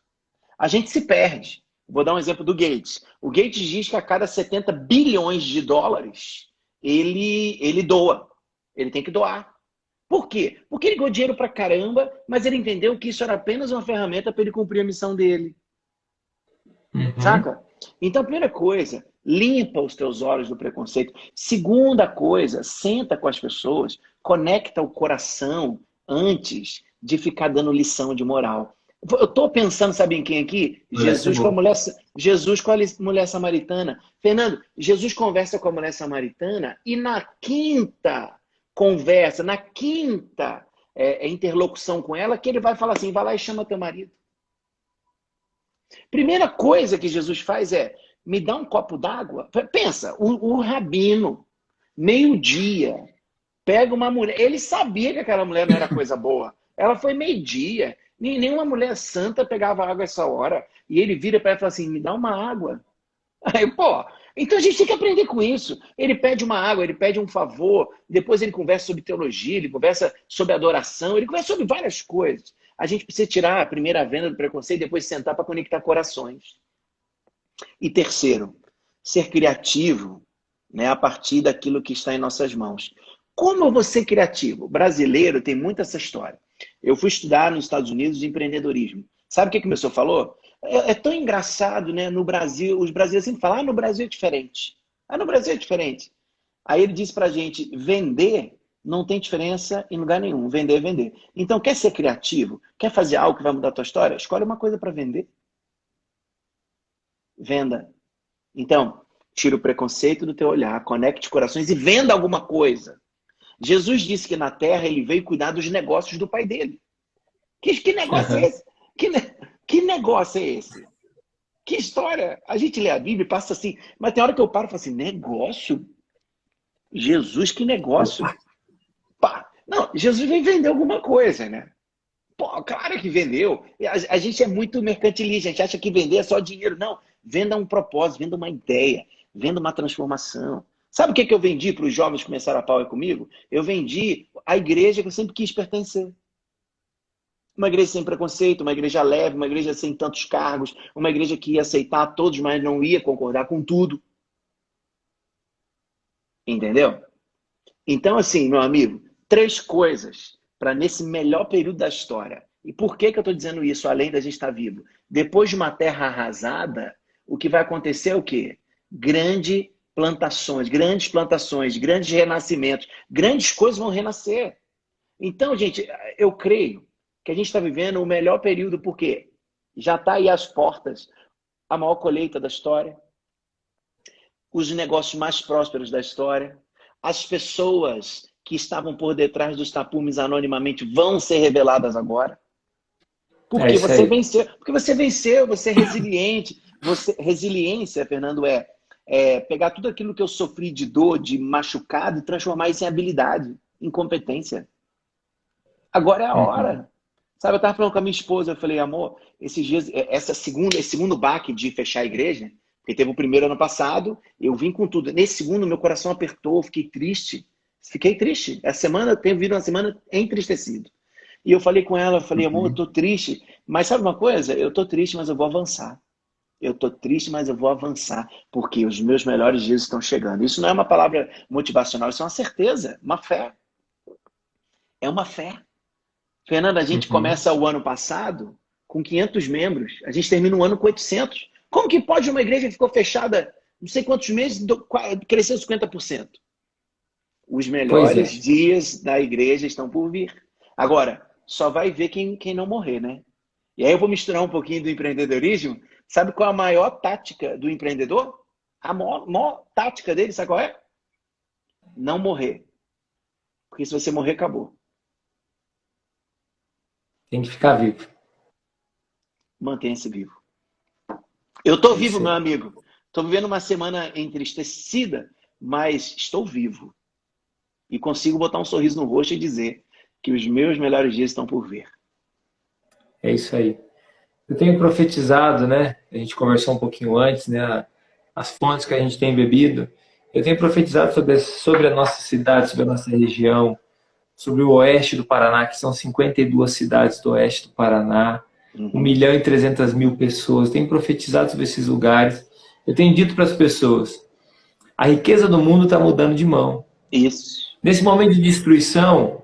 A gente se perde. Vou dar um exemplo do Gates. O Gates diz que a cada 70 bilhões de dólares, ele doa. Ele tem que doar. Por quê? Porque ele ganhou dinheiro pra caramba, mas ele entendeu que isso era apenas uma ferramenta para ele cumprir a missão dele. Saca? Então, primeira coisa, limpa os teus olhos do preconceito. Segunda coisa, senta com as pessoas, conecta o coração antes de ficar dando lição de moral. Eu estou pensando, sabe em quem aqui? Jesus com a mulher samaritana. Fernando, Jesus conversa com a mulher samaritana e na quinta conversa, na quinta interlocução com ela, que ele vai falar assim, vai lá e chama teu marido. Primeira coisa que Jesus faz é, me dá um copo d'água. Pensa, o rabino, meio-dia, pega uma mulher, ele sabia que aquela mulher não era coisa boa. Ela foi meio-dia, nenhuma mulher santa pegava água essa hora. E ele vira para ela e fala assim, me dá uma água. Aí, pô, então a gente tem que aprender com isso. Ele pede uma água, ele pede um favor, depois ele conversa sobre teologia, ele conversa sobre adoração, ele conversa sobre várias coisas. A gente precisa tirar a primeira venda do preconceito e depois sentar para conectar corações. E terceiro, ser criativo, né, a partir daquilo que está em nossas mãos. Como eu vou ser criativo? O brasileiro tem muito essa história. Eu fui estudar nos Estados Unidos empreendedorismo. Sabe o que o meu senhor falou? É tão engraçado, né? No Brasil, os brasileiros sempre falam, no Brasil é diferente. No Brasil é diferente. Aí ele disse pra gente, vender não tem diferença em lugar nenhum. Vender é vender. Então, quer ser criativo? Quer fazer algo que vai mudar a tua história? Escolhe uma coisa para vender. Venda. Então, tira o preconceito do teu olhar, conecte corações e venda alguma coisa. Jesus disse que na terra ele veio cuidar dos negócios do pai dele. Que negócio é esse? Que negócio é esse? Que história? A gente lê a Bíblia e passa assim, mas tem hora que eu paro e falo assim, negócio? Jesus, que negócio? Pá. Não, Jesus veio vender alguma coisa, né? Pô, claro que vendeu. A gente é muito mercantilista, a gente acha que vender é só dinheiro. Não, venda um propósito, venda uma ideia, venda uma transformação. Sabe o que eu vendi para os jovens que começaram a Power comigo? Eu vendi a igreja que eu sempre quis pertencer. Uma igreja sem preconceito, uma igreja leve, uma igreja sem tantos cargos, uma igreja que ia aceitar todos, mas não ia concordar com tudo. Entendeu? Então, assim, meu amigo, 3 coisas para nesse melhor período da história. E por que eu estou dizendo isso, além da gente estar vivo? Depois de uma terra arrasada, o que vai acontecer é o quê? Grandes plantações, grandes renascimentos, grandes coisas vão renascer. Então, gente, eu creio que a gente está vivendo o melhor período, porque já está aí às portas a maior colheita da história, os negócios mais prósperos da história, as pessoas que estavam por detrás dos tapumes anonimamente vão ser reveladas agora. Porque você venceu. Porque você venceu, você é resiliente. Resiliência, Fernando, é pegar tudo aquilo que eu sofri de dor, de machucado, e transformar isso em habilidade, em competência. Agora é a hora. Sabe, eu estava falando com a minha esposa, eu falei, amor, esses dias, esse segundo baque de fechar a igreja, porque teve o primeiro ano passado, eu vim com tudo. Nesse segundo, meu coração apertou, fiquei triste. Essa semana, eu tenho vivido uma semana entristecido. E eu falei com ela, eu falei, amor, eu tô triste. Mas sabe uma coisa? Eu tô triste, mas eu vou avançar. Eu tô triste, mas eu vou avançar. Porque os meus melhores dias estão chegando. Isso não é uma palavra motivacional, isso é uma certeza, uma fé. É uma fé. Fernando, a gente começa o ano passado com 500 membros. A gente termina o ano com 800. Como que pode uma igreja que ficou fechada não sei quantos meses crescer 50%? Os melhores dias da igreja estão por vir. Agora, só vai ver quem não morrer, né? E aí eu vou misturar um pouquinho do empreendedorismo. Sabe qual é a maior tática do empreendedor? A maior tática dele, sabe qual é? Não morrer. Porque se você morrer, acabou. Tem que ficar vivo. Mantenha-se vivo. Eu tô vivo, meu amigo. Tô vivendo uma semana entristecida, mas estou vivo. E consigo botar um sorriso no rosto e dizer que os meus melhores dias estão por vir. É isso aí. Eu tenho profetizado, né? A gente conversou um pouquinho antes, né? As fontes que a gente tem bebido. Eu tenho profetizado sobre a nossa cidade, sobre a nossa região, sobre o oeste do Paraná, que são 52 cidades do oeste do Paraná, 1.300.000 pessoas. Eu tenho profetizado sobre esses lugares. Eu tenho dito para as pessoas, a riqueza do mundo está mudando de mão. Isso. Nesse momento de destruição,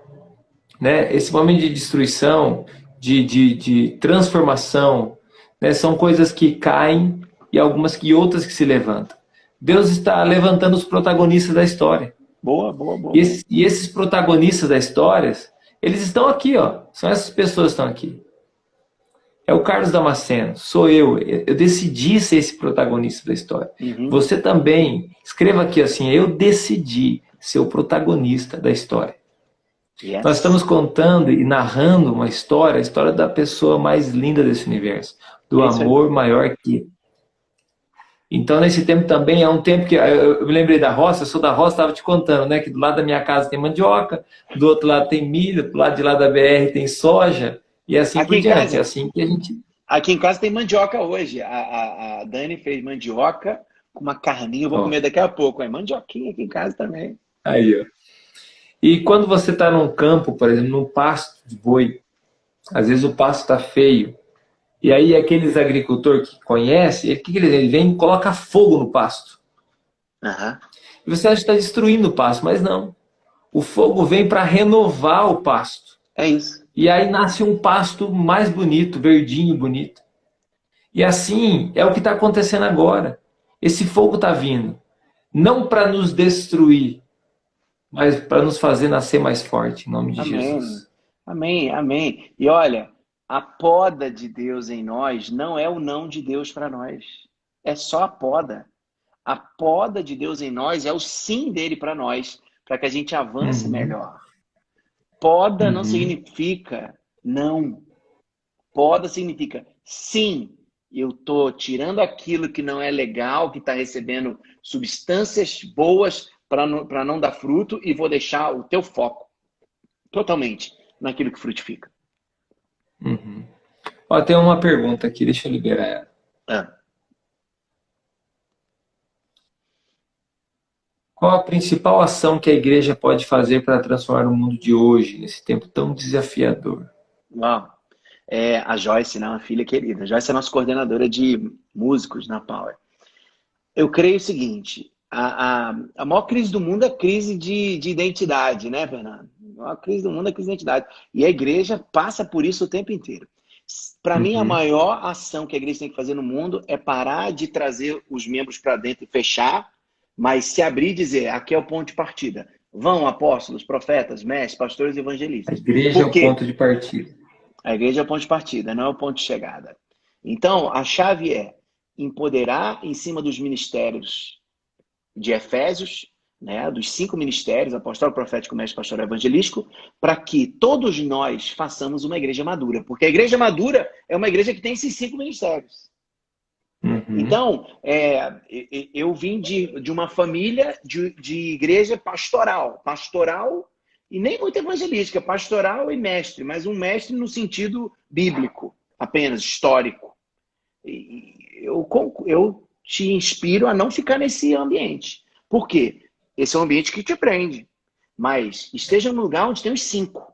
né? Esse momento de destruição, de transformação, né? São coisas que caem e outras que se levantam. Deus está levantando os protagonistas da história. Boa. E esses protagonistas da história, eles estão aqui, ó. São essas pessoas que estão aqui. É o Carlos Damasceno, sou eu. Eu decidi ser esse protagonista da história. Você também, escreva aqui assim, eu decidi ser o protagonista da história. Nós Yes. estamos contando e narrando uma história, a história da pessoa mais linda desse universo, do É isso aí. amor maior que. Então, nesse tempo também é um tempo que eu me lembrei da roça, eu sou da roça, estava te contando, né? Que do lado da minha casa tem mandioca, do outro lado tem milho, do lado de lá da BR tem soja, e assim Aqui por em diante. É casa, assim que a gente. aqui em casa tem mandioca hoje. A Dani fez mandioca com uma carninha. Eu vou Ó, comer daqui a pouco. É mandioquinha aqui em casa também. aí, ó. E quando você está num campo, por exemplo, num pasto de boi, às vezes o pasto está feio. E aí aqueles agricultores que conhecem, o que eles Ele vem e coloca fogo no pasto. Aham. E você acha que está destruindo o pasto, mas não. O fogo vem para renovar o pasto. É isso. E aí nasce um pasto mais bonito, verdinho, bonito. E assim é o que está acontecendo agora. Esse fogo está vindo, não para nos destruir, mas para nos fazer nascer mais forte, em nome de Amém. Jesus. Amém. Amém. E olha, a poda de Deus em nós não é o não de Deus para nós. É só a poda. A poda de Deus em nós é o sim dele para nós, para que a gente avance Uhum, melhor. Poda não uhum, significa não. Poda significa sim. Eu estou tirando aquilo que não é legal, que está recebendo substâncias boas para não dar fruto e vou deixar o teu foco totalmente naquilo que frutifica. uhum. Ó, tem uma pergunta aqui, deixa eu liberar ela. Ah, Qual a principal ação que a igreja pode fazer para transformar o mundo de hoje, nesse tempo tão desafiador? uau. É, a Joyce, né, uma filha querida. A Joyce é nossa coordenadora de músicos na Power. Eu creio o seguinte: a maior crise do mundo é a crise de identidade, né, Fernando? A maior crise do mundo é a crise de identidade. E a igreja passa por isso o tempo inteiro. Para mim, a Uhum, maior ação que a igreja tem que fazer no mundo é parar de trazer os membros para dentro e fechar, mas se abrir e dizer: aqui é o ponto de partida. Vão apóstolos, profetas, mestres, pastores e a evangelistas. igreja é Por o ponto quê? de partida. A igreja é o ponto de partida, não é o ponto de chegada. Então, a chave é empoderar em cima dos ministérios de Efésios, né, dos 5 ministérios, apostólico, profético, mestre, pastoral, evangelístico, para que todos nós façamos uma igreja madura. Porque a igreja madura é uma igreja que tem esses 5 ministérios. Uhum, Então, eu vim de uma família de igreja pastoral. Pastoral e nem muito evangelística, pastoral e mestre, mas um mestre no sentido bíblico, apenas histórico. Eu te inspiro a não ficar nesse ambiente. Por quê? Esse é um ambiente que te prende. Mas esteja no lugar onde tem os 5.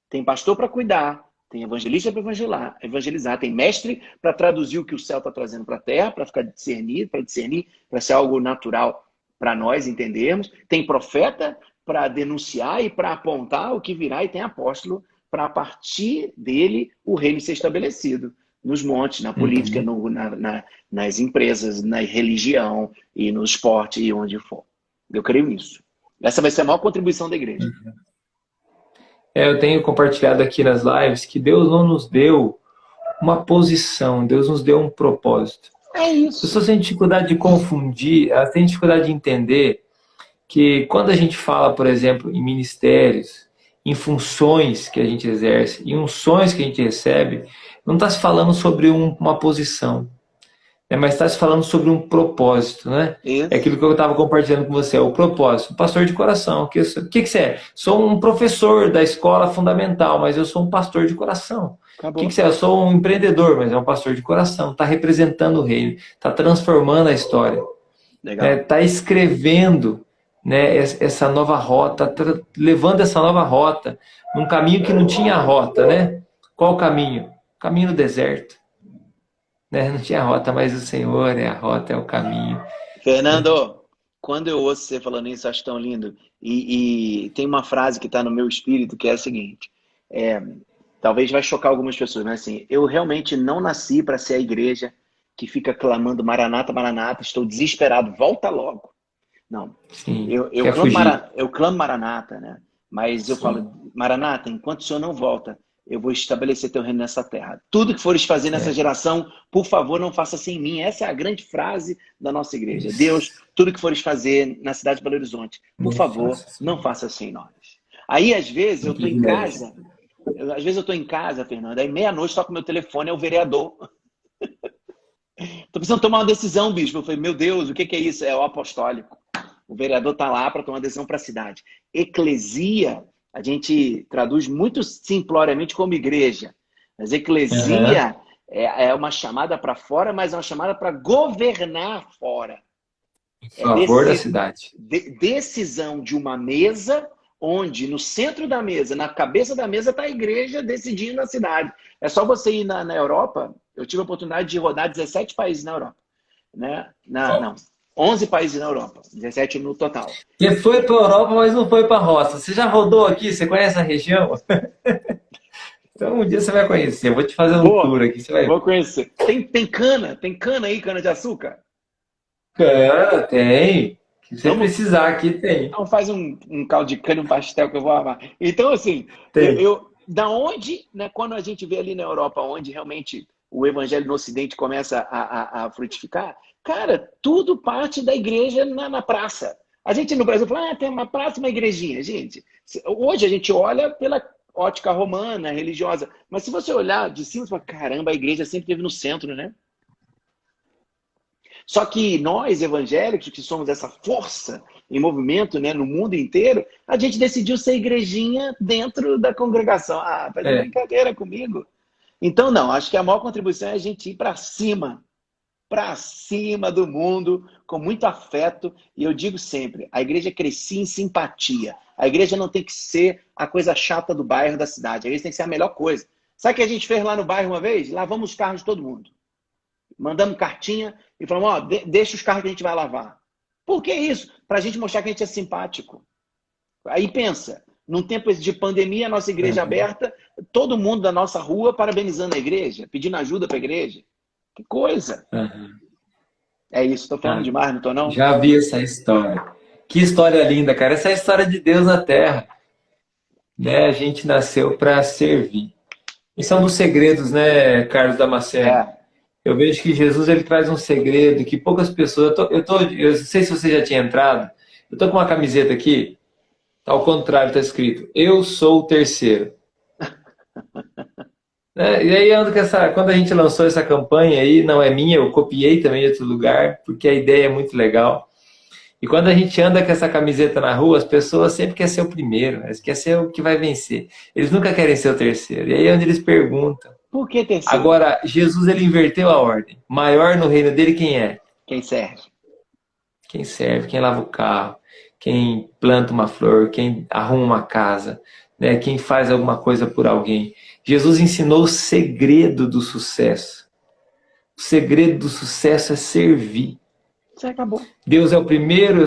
Tem pastor para cuidar, tem evangelista para evangelizar, tem mestre para traduzir o que o céu está trazendo para a terra, para ficar discernido, para discernir, para ser algo natural para nós entendermos. Tem profeta para denunciar e para apontar o que virá, e tem apóstolo para, a partir dele, o reino ser estabelecido. Nos montes, na política, uhum. nas empresas, na religião e no esporte e onde for. Eu creio nisso. Essa vai ser a maior contribuição da igreja. Eu tenho compartilhado aqui nas lives que Deus não nos deu uma posição, Deus nos deu um propósito. É As pessoas isso. têm dificuldade de confundir, elas têm dificuldade de entender que quando a gente fala, por exemplo, em ministérios, em funções que a gente exerce, em unções que a gente recebe, não está se falando sobre uma posição, né? Mas está se falando sobre um propósito, né? É aquilo Isso. que eu estava compartilhando com você, é o propósito. Um pastor de coração. O que você é? Sou um professor da escola fundamental, mas eu sou um pastor de coração. O que Acabou. você é? Eu sou um empreendedor, mas é um pastor de coração. Está representando o reino, está transformando a história, né? Legal. Está escrevendo, né, essa nova rota, levando essa nova rota num caminho que não tinha rota, né? Qual o caminho? O caminho no deserto, né? Não tinha rota, mas o Senhor é a rota, é o caminho, né? Fernando, quando eu ouço você falando isso, acho tão lindo. E tem uma frase que está no meu espírito que é a seguinte: é, talvez vai chocar algumas pessoas, mas assim, eu realmente não nasci para ser a igreja que fica clamando Maranata, Maranata, estou desesperado, volta logo. Não. Sim, Eu quer clamo, fugir. eu clamo Maranata, né? Mas eu Sim, falo, Maranata, enquanto o Senhor não volta, eu vou estabelecer teu reino nessa terra. Tudo que fores fazer nessa é geração, por favor, não faça sem mim. Essa é a grande frase da nossa igreja. Deus, isso. tudo que fores fazer na cidade de Belo Horizonte, por Não favor, faça não assim. faça sem nós. Aí, às vezes, Um eu estou em privilégio. casa, Fernanda, aí meia-noite toca o meu telefone, é o vereador. Tô precisando tomar uma decisão, bispo. Eu falei, meu Deus, o que que é isso? É o apostólico. O vereador está lá para tomar uma decisão para a cidade. Eclesia, a gente traduz muito simploriamente como igreja. Mas Aham. eclesia é uma chamada para fora, mas é uma chamada para governar fora. Em É favor da cidade. decisão de uma mesa, onde no centro da mesa, na cabeça da mesa, está a igreja decidindo a cidade. É só você ir na Europa. Eu tive a oportunidade de rodar 17 países na Europa. Né? Não, 11 países na Europa, 17 no total. Você foi para a Europa, mas não foi para a roça. Você já rodou aqui? Você conhece a região? Então um dia você vai conhecer. Eu vou te fazer um Vou, tour aqui, você vai ver. vou conhecer. Tem cana aí, cana de açúcar? Cara, tem. Se você Vamos, precisar aqui, tem. então faz um caldo de cana, um pastel que eu vou amar. Então, assim, Tem. da onde, né, quando a gente vê ali na Europa, onde realmente o evangelho no Ocidente começa a frutificar, cara, tudo parte da igreja na praça. A gente no Brasil fala, tem uma praça, uma igrejinha. Gente, hoje a gente olha pela ótica romana, religiosa, mas se você olhar de cima, você fala, caramba, a igreja sempre esteve no centro, né? Só que nós, evangélicos, que somos essa força em movimento, né, no mundo inteiro, a gente decidiu ser igrejinha dentro da congregação. Ah, faz É. brincadeira comigo. Então, não, acho que a maior contribuição é a gente ir para cima do mundo, com muito afeto. E eu digo sempre, a igreja crescia em simpatia. A igreja não tem que ser a coisa chata do bairro, da cidade. A igreja tem que ser a melhor coisa. Sabe o que a gente fez lá no bairro uma vez? Lavamos os carros de todo mundo. Mandamos cartinha e falamos, ó, deixa os carros que a gente vai lavar. Por que isso? Para a gente mostrar que a gente é simpático. Aí pensa, num tempo de pandemia, a nossa igreja Uhum. aberta, todo mundo da nossa rua parabenizando a igreja, pedindo ajuda para a igreja. Que coisa! Uhum. É isso, estou falando Ah, demais, não estou não? já vi essa história. Que história linda, cara. Essa é a história de Deus na Terra, né? A gente nasceu para servir. E são dos segredos, né, Carlos Damasceno? É. Eu vejo que Jesus ele traz um segredo que poucas pessoas. Eu não sei se você já tinha entrado. Eu tô com uma camiseta aqui. Ao contrário, está escrito: Eu sou o terceiro. Né? E aí ando com essa. Quando a gente lançou essa campanha aí, não é minha, eu copiei também de outro lugar, porque a ideia é muito legal. E quando a gente anda com essa camiseta na rua, as pessoas sempre querem ser o primeiro, eles querem ser o que vai vencer. Eles nunca querem ser o terceiro. E aí é onde eles perguntam. Por que terceiro? Agora, Jesus ele inverteu a ordem. Maior no reino dele quem é? Quem serve? Quem serve, quem lava o carro, quem planta uma flor, quem arruma uma casa, né? Quem faz alguma coisa por alguém. Jesus ensinou o segredo do sucesso. O segredo do sucesso é servir. Você acabou. Deus é o primeiro,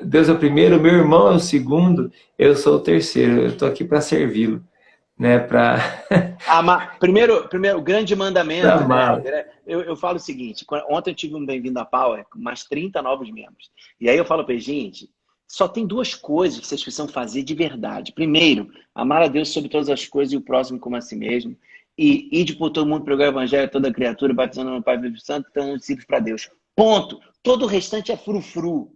Deus é o primeiro, meu irmão é o segundo, eu sou o terceiro. Eu estou aqui para servi-lo, né? Para Primeiro, o grande mandamento, né? amá-lo. Eu falo o seguinte: ontem eu tive um Bem-vindo à Power com mais 30 novos membros. E aí eu falo para eles, gente, só tem duas coisas que vocês precisam fazer de verdade. Primeiro, amar a Deus sobre todas as coisas e o próximo como a si mesmo. E ir por todo mundo, pregar o evangelho a toda criatura, batizando no Pai e no Espírito Santo, dando discípulos para Deus. Ponto. Todo o restante é frufru.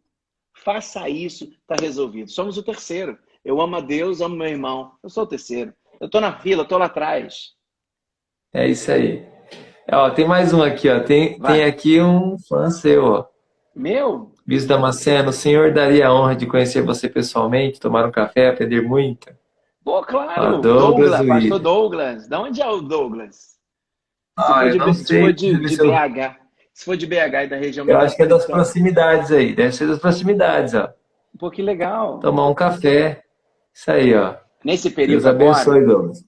Faça isso, está resolvido. Somos o terceiro. Eu amo a Deus, amo meu irmão. Eu sou o terceiro. Eu estou na fila, estou lá atrás. É isso aí. Ó, tem mais um aqui, ó. Tem Vai. aqui um fã seu, ó. Meu? Bispo Damasceno, o senhor daria a honra de conhecer você pessoalmente, tomar um café, aprender muito? Pô, Ó, claro. Douglas Douglas, pastor William. Douglas. Da onde é o Douglas? Se Ah, for eu de, não se for sei. Deixa eu ver de se eu... BH. Se for de BH e da região Eu acho que é das metropolitana. proximidades aí. Deve ser das proximidades, ó. Pô, que legal. Tomar um café. Isso aí, ó. Nesse Deus período agora, abençoe, Douglas.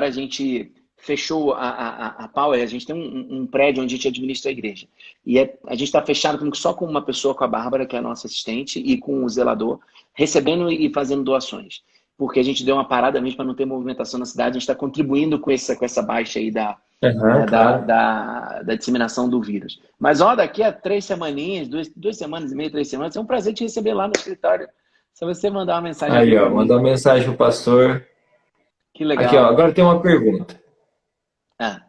a gente fechou a Power. A gente tem um prédio onde a gente administra a igreja. E a gente está fechado só com uma pessoa, com a Bárbara, que é a nossa assistente, e com o zelador, recebendo e fazendo doações. Porque a gente deu uma parada mesmo para não ter movimentação na cidade. A gente está contribuindo com essa baixa aí Aham, claro. da disseminação do vírus. Mas, ó, daqui a 3 semaninhas, 2 semanas e meia, 3 semanas, é um prazer te receber lá no escritório. Se você mandar uma mensagem aqui Aí, para ó. mim, Mandou uma mensagem pro pastor. que Aqui, ó. legal. Agora tem uma pergunta. Ah,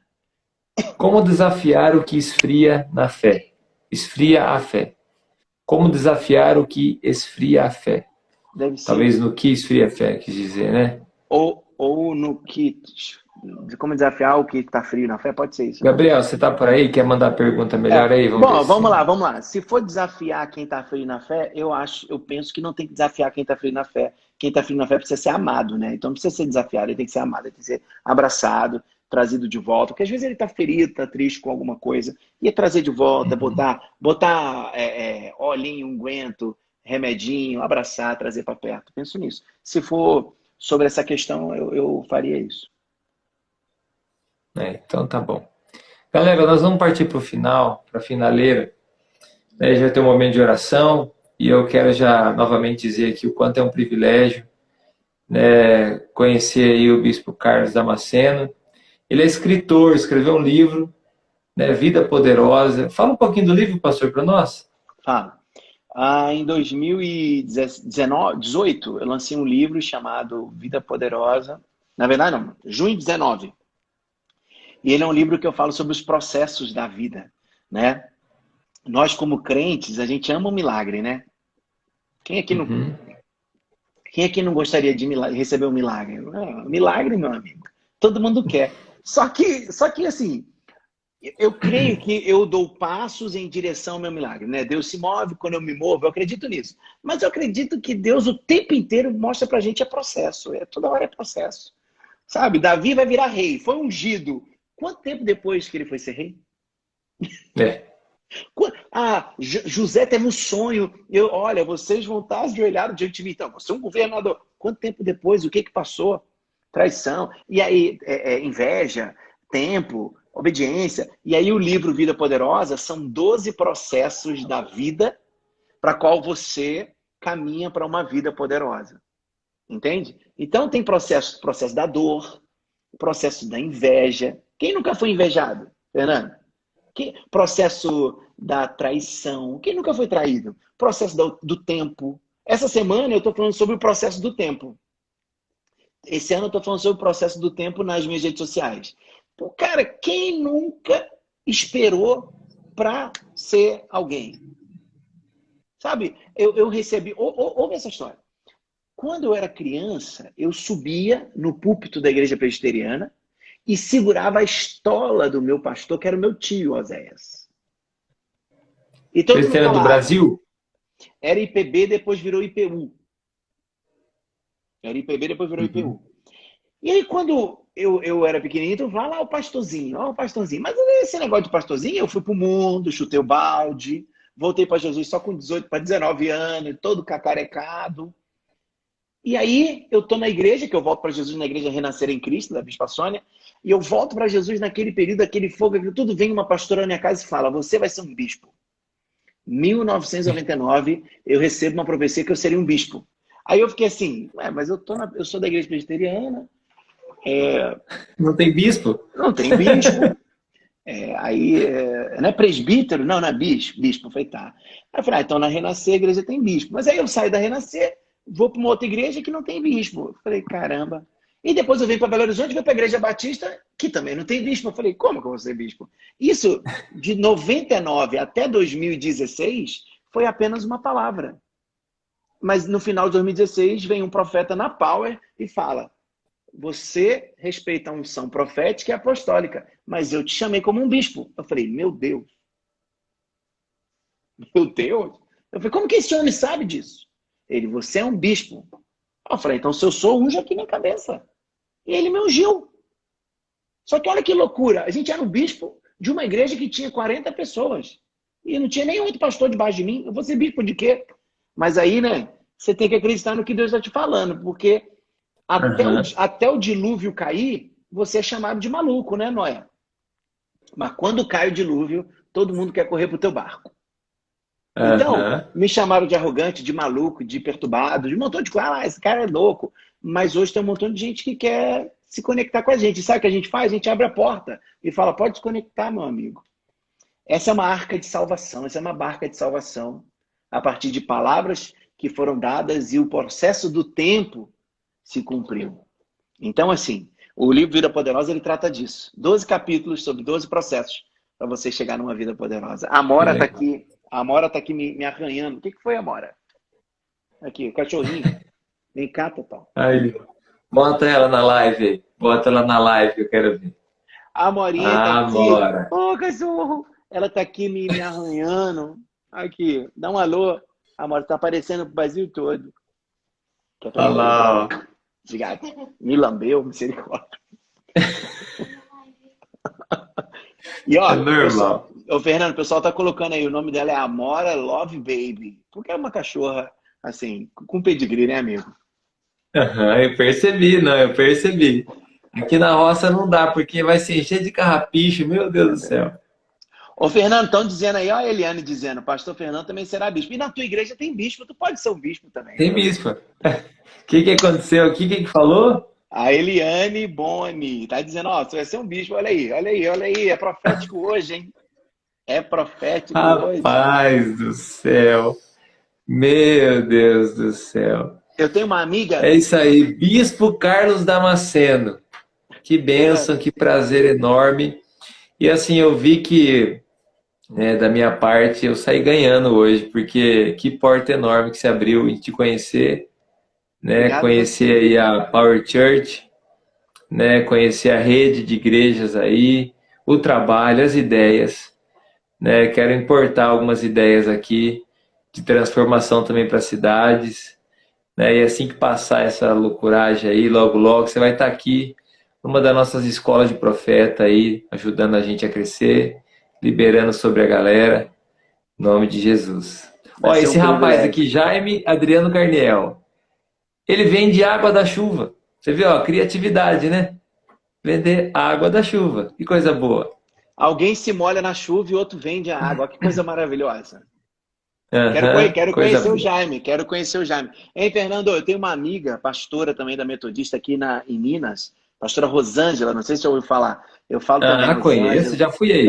Como desafiar o que esfria na fé? Esfria a fé. Como desafiar o que esfria a fé? Deve ser. Talvez no que esfria a fé, quis dizer, né? Ou no que. De como desafiar o que está frio na fé, pode ser isso, né? Gabriel, você tá por aí? Quer mandar pergunta melhor aí? Vamos ver Bom, se. vamos lá. Se for desafiar quem está frio na fé, eu penso que não tem que desafiar quem está frio na fé. Quem está frio na fé precisa ser amado, né? Então não precisa ser desafiado, ele tem que ser amado, ele tem que ser abraçado, trazido de volta. Porque às vezes ele está ferido, está triste com alguma coisa. E é trazer de volta, Uhum. botar olhinho, unguento, remedinho, abraçar, trazer para perto. Penso nisso. Se for sobre essa questão, eu faria isso. Então tá bom. Galera, nós vamos partir para o final, para a finaleira. Né? Já vai ter um momento de oração e eu quero já novamente dizer aqui o quanto é um privilégio, né, conhecer aí o Bispo Carlos Damasceno. Ele é escritor, escreveu um livro, né, Vida Poderosa. Fala um pouquinho do livro, pastor, para nós. Fala. Em 2018, eu lancei um livro chamado Vida Poderosa. Na verdade, não, junho de 19. E ele é um livro que eu falo sobre os processos da vida, né? Nós, como crentes, a gente ama o milagre, né? Quem aqui não, Uhum. quem aqui não gostaria de receber um milagre? Milagre, meu amigo. Todo mundo quer. Só que assim, eu creio que eu dou passos em direção ao meu milagre, né? Deus se move quando eu me movo, eu acredito nisso. Mas eu acredito que Deus o tempo inteiro mostra pra gente processo. Toda hora é processo. Sabe? Davi vai virar rei, foi ungido. Quanto tempo depois que ele foi ser rei? É. José teve um sonho. Olha, vocês vão estar ajoelhados diante de mim. Então, você é um governador. Quanto tempo depois? O que passou? Traição. E aí, inveja, tempo, obediência. E aí, o livro Vida Poderosa são 12 processos da vida para qual você caminha para uma vida poderosa. Entende? Então, tem processo da dor, processo da inveja. Quem nunca foi invejado, Fernando? Processo da traição. Quem nunca foi traído? Processo do tempo. Essa semana eu estou falando sobre o processo do tempo. Esse ano eu estou falando sobre o processo do tempo nas minhas redes sociais. Pô, cara, quem nunca esperou para ser alguém? Sabe, eu recebi... Ouve essa história. Quando eu era criança, eu subia no púlpito da igreja presbiteriana e segurava a estola do meu pastor, que era o meu tio, Oséias. E todo mundo Presbiteriano do falava, Brasil? era IPB, depois virou IPU. Era IPB, depois virou Uhum. IPU. E aí, quando eu era pequenininho, eu falava, lá o pastorzinho, ó o pastorzinho. Mas esse negócio de pastorzinho, eu fui pro mundo, chutei o balde, voltei para Jesus só com 18 para 19 anos, todo cacarecado. E aí, eu tô na igreja, que eu volto para Jesus na igreja Renascer em Cristo, da Bispa Sônia, e eu volto para Jesus naquele período, aquele fogo, aquilo tudo, vem uma pastora na minha casa e fala, você vai ser um bispo. 1999, eu recebo uma profecia que eu seria um bispo. Aí eu fiquei assim, mas eu sou da igreja presbiteriana, Não tem bispo? não tem bispo, não é presbítero? Não, não é bispo. Bispo, eu falei, tá. Aí eu falei, então na Renascer a igreja tem bispo. Mas aí eu saio da Renascer, vou para uma outra igreja que não tem bispo. Eu falei, caramba. E depois eu venho para Belo Horizonte, vou para a Igreja Batista, que também não tem bispo. Eu falei, como que eu vou ser bispo? Isso, de 99 até 2016, foi apenas uma palavra. Mas no final de 2016, vem um profeta na Power e fala, você respeita a unção profética e apostólica, mas eu te chamei como um bispo. Eu falei, meu Deus. Meu Deus. Eu falei, como que esse homem sabe disso? Ele, você é um bispo. Eu falei, então se eu sou, unge aqui minha cabeça. E ele me ungiu. Só que olha que loucura. A gente era um bispo de uma igreja que tinha 40 pessoas. E não tinha nenhum outro pastor debaixo de mim. Eu vou ser bispo de quê? Mas aí, né, você tem que acreditar no que Deus está te falando, porque Uhum. até o dilúvio cair, você é chamado de maluco, né, Noé? Mas quando cai o dilúvio, todo mundo quer correr pro teu barco. Então, Uhum. me chamaram de arrogante, de maluco, de perturbado, de um montão de coisa. Esse cara é louco. Mas hoje tem um montão de gente que quer se conectar com a gente. E sabe o que a gente faz? A gente abre a porta e fala, pode se conectar, meu amigo. Essa é uma arca de salvação, essa é uma barca de salvação. A partir de palavras que foram dadas e o processo do tempo se cumpriu. Então, assim, o livro Vida Poderosa, ele trata disso. 12 capítulos sobre 12 processos para você chegar numa vida poderosa. A Que Amora está legal. aqui. A Amora está aqui me arranhando. O que foi, Amora? Aqui, o cachorrinho. Vem cá, Total. Aí, bota ela na live aí. Bota ela na live, eu quero ver. A Morinha tá Ah, aqui. Amora. Ô, cachorro! Ela tá aqui me arranhando. Aqui, dá um alô. A Mora tá aparecendo pro Brasil todo. Quer Olha tomar um beijo? lá, ó. Diga, me lambeu, misericórdia. E É ó, pessoal, normal. ô Fernando, o pessoal tá colocando aí, o nome dela é Amora Love Baby. Porque é uma cachorra, assim, com pedigree, né, amigo? Aham, eu percebi, não, eu percebi. Aqui na roça não dá, porque vai se encher de carrapicho, meu Deus do céu. Ô Fernando, estão dizendo aí, ó a Eliane dizendo, pastor Fernando também será bispo. E na tua igreja tem bispo, tu pode ser um bispo também, Tem viu? bispo. O que aconteceu? O que falou? A Eliane Boni tá dizendo, ó, você vai ser um bispo, olha aí, olha aí, olha aí, é profético hoje, hein? É profético hoje. Rapaz do céu. Meu Deus do céu. Eu tenho uma É amiga, isso aí, Bispo Carlos Damasceno. Que ela, bênção, que prazer enorme. E assim, eu vi que, né, da minha parte, eu saí ganhando hoje, porque que porta enorme que se abriu em te conhecer, né? obrigado a Conhecer você. aí a Power Church, né? Conhecer a rede de igrejas aí, o trabalho, as ideias, né? Quero importar algumas ideias aqui de transformação também para cidades, né? E assim que passar essa loucuragem aí, logo logo, você vai estar aqui numa das nossas escolas de profeta aí, ajudando a gente a crescer, liberando sobre a galera, em nome de Jesus. Vai Ó, ser esse um rapaz privilégio. aqui, Jaime Adriano Carniel, ele vende água da chuva. Você viu, ó, criatividade, né? Vender água da chuva. Que coisa boa. Alguém se molha na chuva e outro vende a água. Olha que coisa maravilhosa. Aham, Quero coisa conhecer o boa. Jaime, quero conhecer o Jaime. Hein, Fernando, eu tenho uma amiga, pastora também da Metodista aqui em Minas, pastora Rosângela, não sei se você ouviu falar. Eu falo também, Ah, conheço, Rosângela. já fui aí.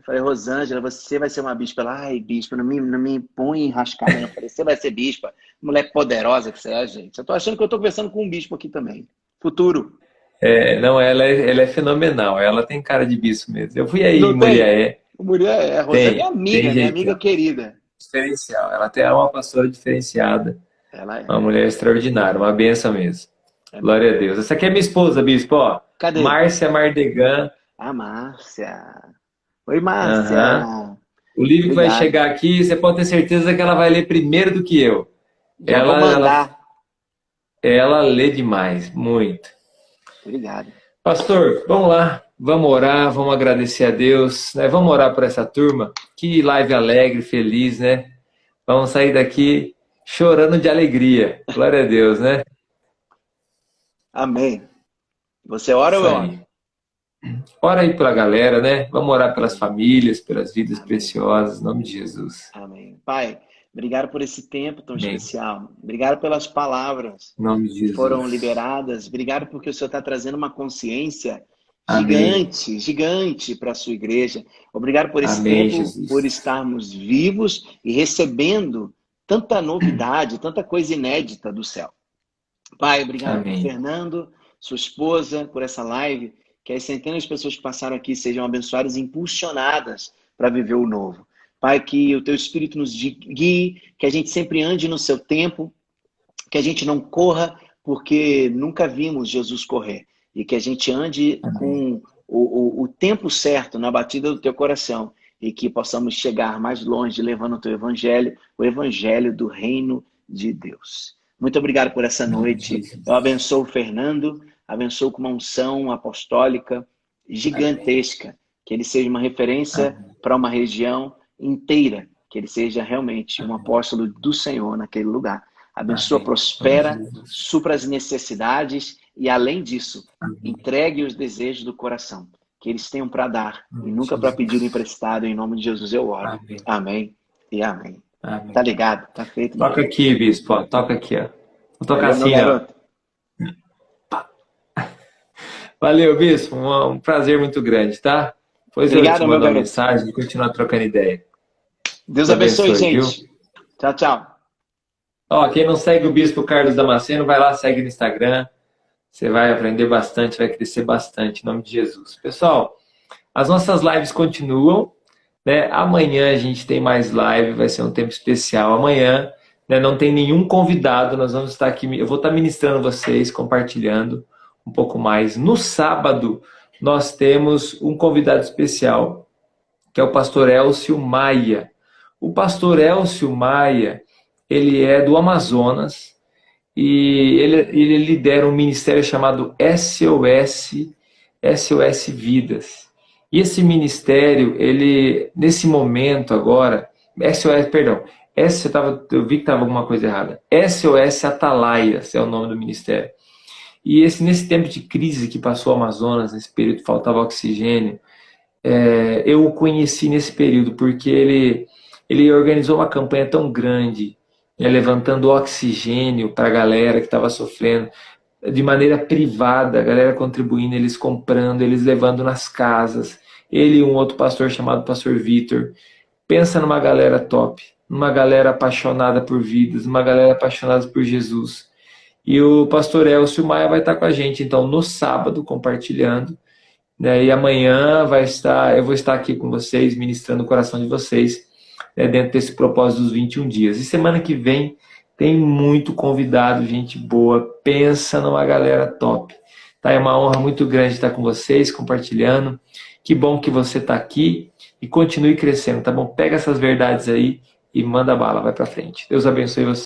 Falei, Rosângela, você vai ser uma bispa. Ela, ai, bispa, não me põe enrascada. Eu falei, você vai ser bispa. Mulher poderosa que você é, gente. Eu tô achando que eu tô conversando com um bispo aqui também. Futuro. É, não, ela é fenomenal. Ela tem cara de bicho mesmo. Eu fui aí em Não tem? Muriaé. Mulher, a Rosângela é Tem amiga, minha amiga jeitão. querida. Diferencial. Ela até é uma pastora diferenciada. Ela Uma é. mulher extraordinária, uma benção mesmo. É Glória a mesmo. Deus. Essa aqui é minha esposa, bispo, ó. Cadê? Márcia Mardegan. A Márcia. Oi, Aham. Márcia. O livro que vai Obrigado. chegar aqui, você pode ter certeza que ela vai ler primeiro do que eu. Já vou Ela, ela, mandar. ela lê demais, muito. Obrigado. Pastor, vamos lá, vamos orar, vamos agradecer a Deus, né? Vamos orar por essa turma. Que live alegre, feliz, né? Vamos sair daqui chorando de alegria. Glória a Deus, né? Amém. Você ora ou Isso eu oro? aí. Ora aí pela galera, né? Vamos orar pelas famílias, pelas vidas Amém. preciosas, em nome de Jesus. Amém. Pai, obrigado por esse tempo tão Amém. especial. Obrigado pelas palavras Em nome de que foram Jesus. liberadas. Obrigado porque o Senhor está trazendo uma consciência Amém. gigante, gigante para a sua igreja. Obrigado por esse Amém, tempo, por Jesus. estarmos vivos e recebendo tanta novidade, tanta coisa inédita do céu. Pai, obrigado por Amém. Fernando, sua esposa, por essa live, que as centenas de pessoas que passaram aqui sejam abençoadas e impulsionadas para viver o novo. Pai, que o teu Espírito nos guie, que a gente sempre ande no seu tempo, que a gente não corra porque nunca vimos Jesus correr, e que a gente ande Amém. com o tempo certo na batida do teu coração, e que possamos chegar mais longe levando o teu evangelho, o evangelho do reino de Deus. Muito obrigado por essa Em nome de noite. Eu Jesus. abençoo o Fernando, abençoo com uma unção apostólica Amém. gigantesca, que ele seja uma referência Amém. para uma região inteira, que ele seja realmente um Amém. apóstolo do Senhor naquele lugar. Abençoa, Amém. Em nome de prospera, Jesus. supra as necessidades e, além disso, Amém. entregue os desejos do coração, que eles tenham para dar Em e nome de nunca para pedir Jesus. emprestado. Em nome de Jesus eu oro. Amém. Amém e amém. Tá Amém. ligado? Tá feito, meu Toca querido. aqui, bispo, ó. Toca aqui, ó. Vou tocar Valeu, meu assim, ó. garoto. Valeu, bispo. Um prazer muito grande, tá? Depois eu te Obrigado, meu mando uma garoto. mensagem e continuar trocando ideia. Deus Deus abençoe, abençoe, viu? gente. Tchau, tchau. Ó, quem não segue o bispo Carlos Damasceno, vai lá, segue no Instagram. Você vai aprender bastante, vai crescer bastante, em nome de Jesus. Pessoal, as nossas lives continuam, né? Amanhã a gente tem mais live, vai ser um tempo especial. Amanhã né? Não tem nenhum convidado, nós vamos estar aqui, eu vou estar ministrando vocês, compartilhando um pouco mais. No sábado, nós temos um convidado especial, que é o pastor Elcio Maia. O pastor Elcio Maia, ele é do Amazonas e ele lidera um ministério chamado SOS Vidas. E esse ministério, ele, nesse momento agora, eu vi que estava alguma coisa errada. SOS Atalaias é o nome do ministério. E nesse tempo de crise que passou o Amazonas, nesse período que faltava oxigênio, eu o conheci nesse período, porque ele organizou uma campanha tão grande, né, levantando oxigênio para a galera que estava sofrendo, de maneira privada, a galera contribuindo, eles comprando, eles levando nas casas. Ele e um outro pastor chamado Pastor Vitor. Pensa numa galera top, numa galera apaixonada por vidas, uma galera apaixonada por Jesus. E o pastor Elcio Maia vai estar com a gente, então, no sábado, compartilhando, né? E amanhã eu vou estar aqui com vocês, ministrando o coração de vocês, né, dentro desse propósito dos 21 dias. E semana que vem tem muito convidado, gente boa. Pensa numa galera top. Tá? É uma honra muito grande estar com vocês, compartilhando. Que bom que você está aqui e continue crescendo, tá bom? Pega essas verdades aí e manda bala, vai para frente. Deus abençoe você.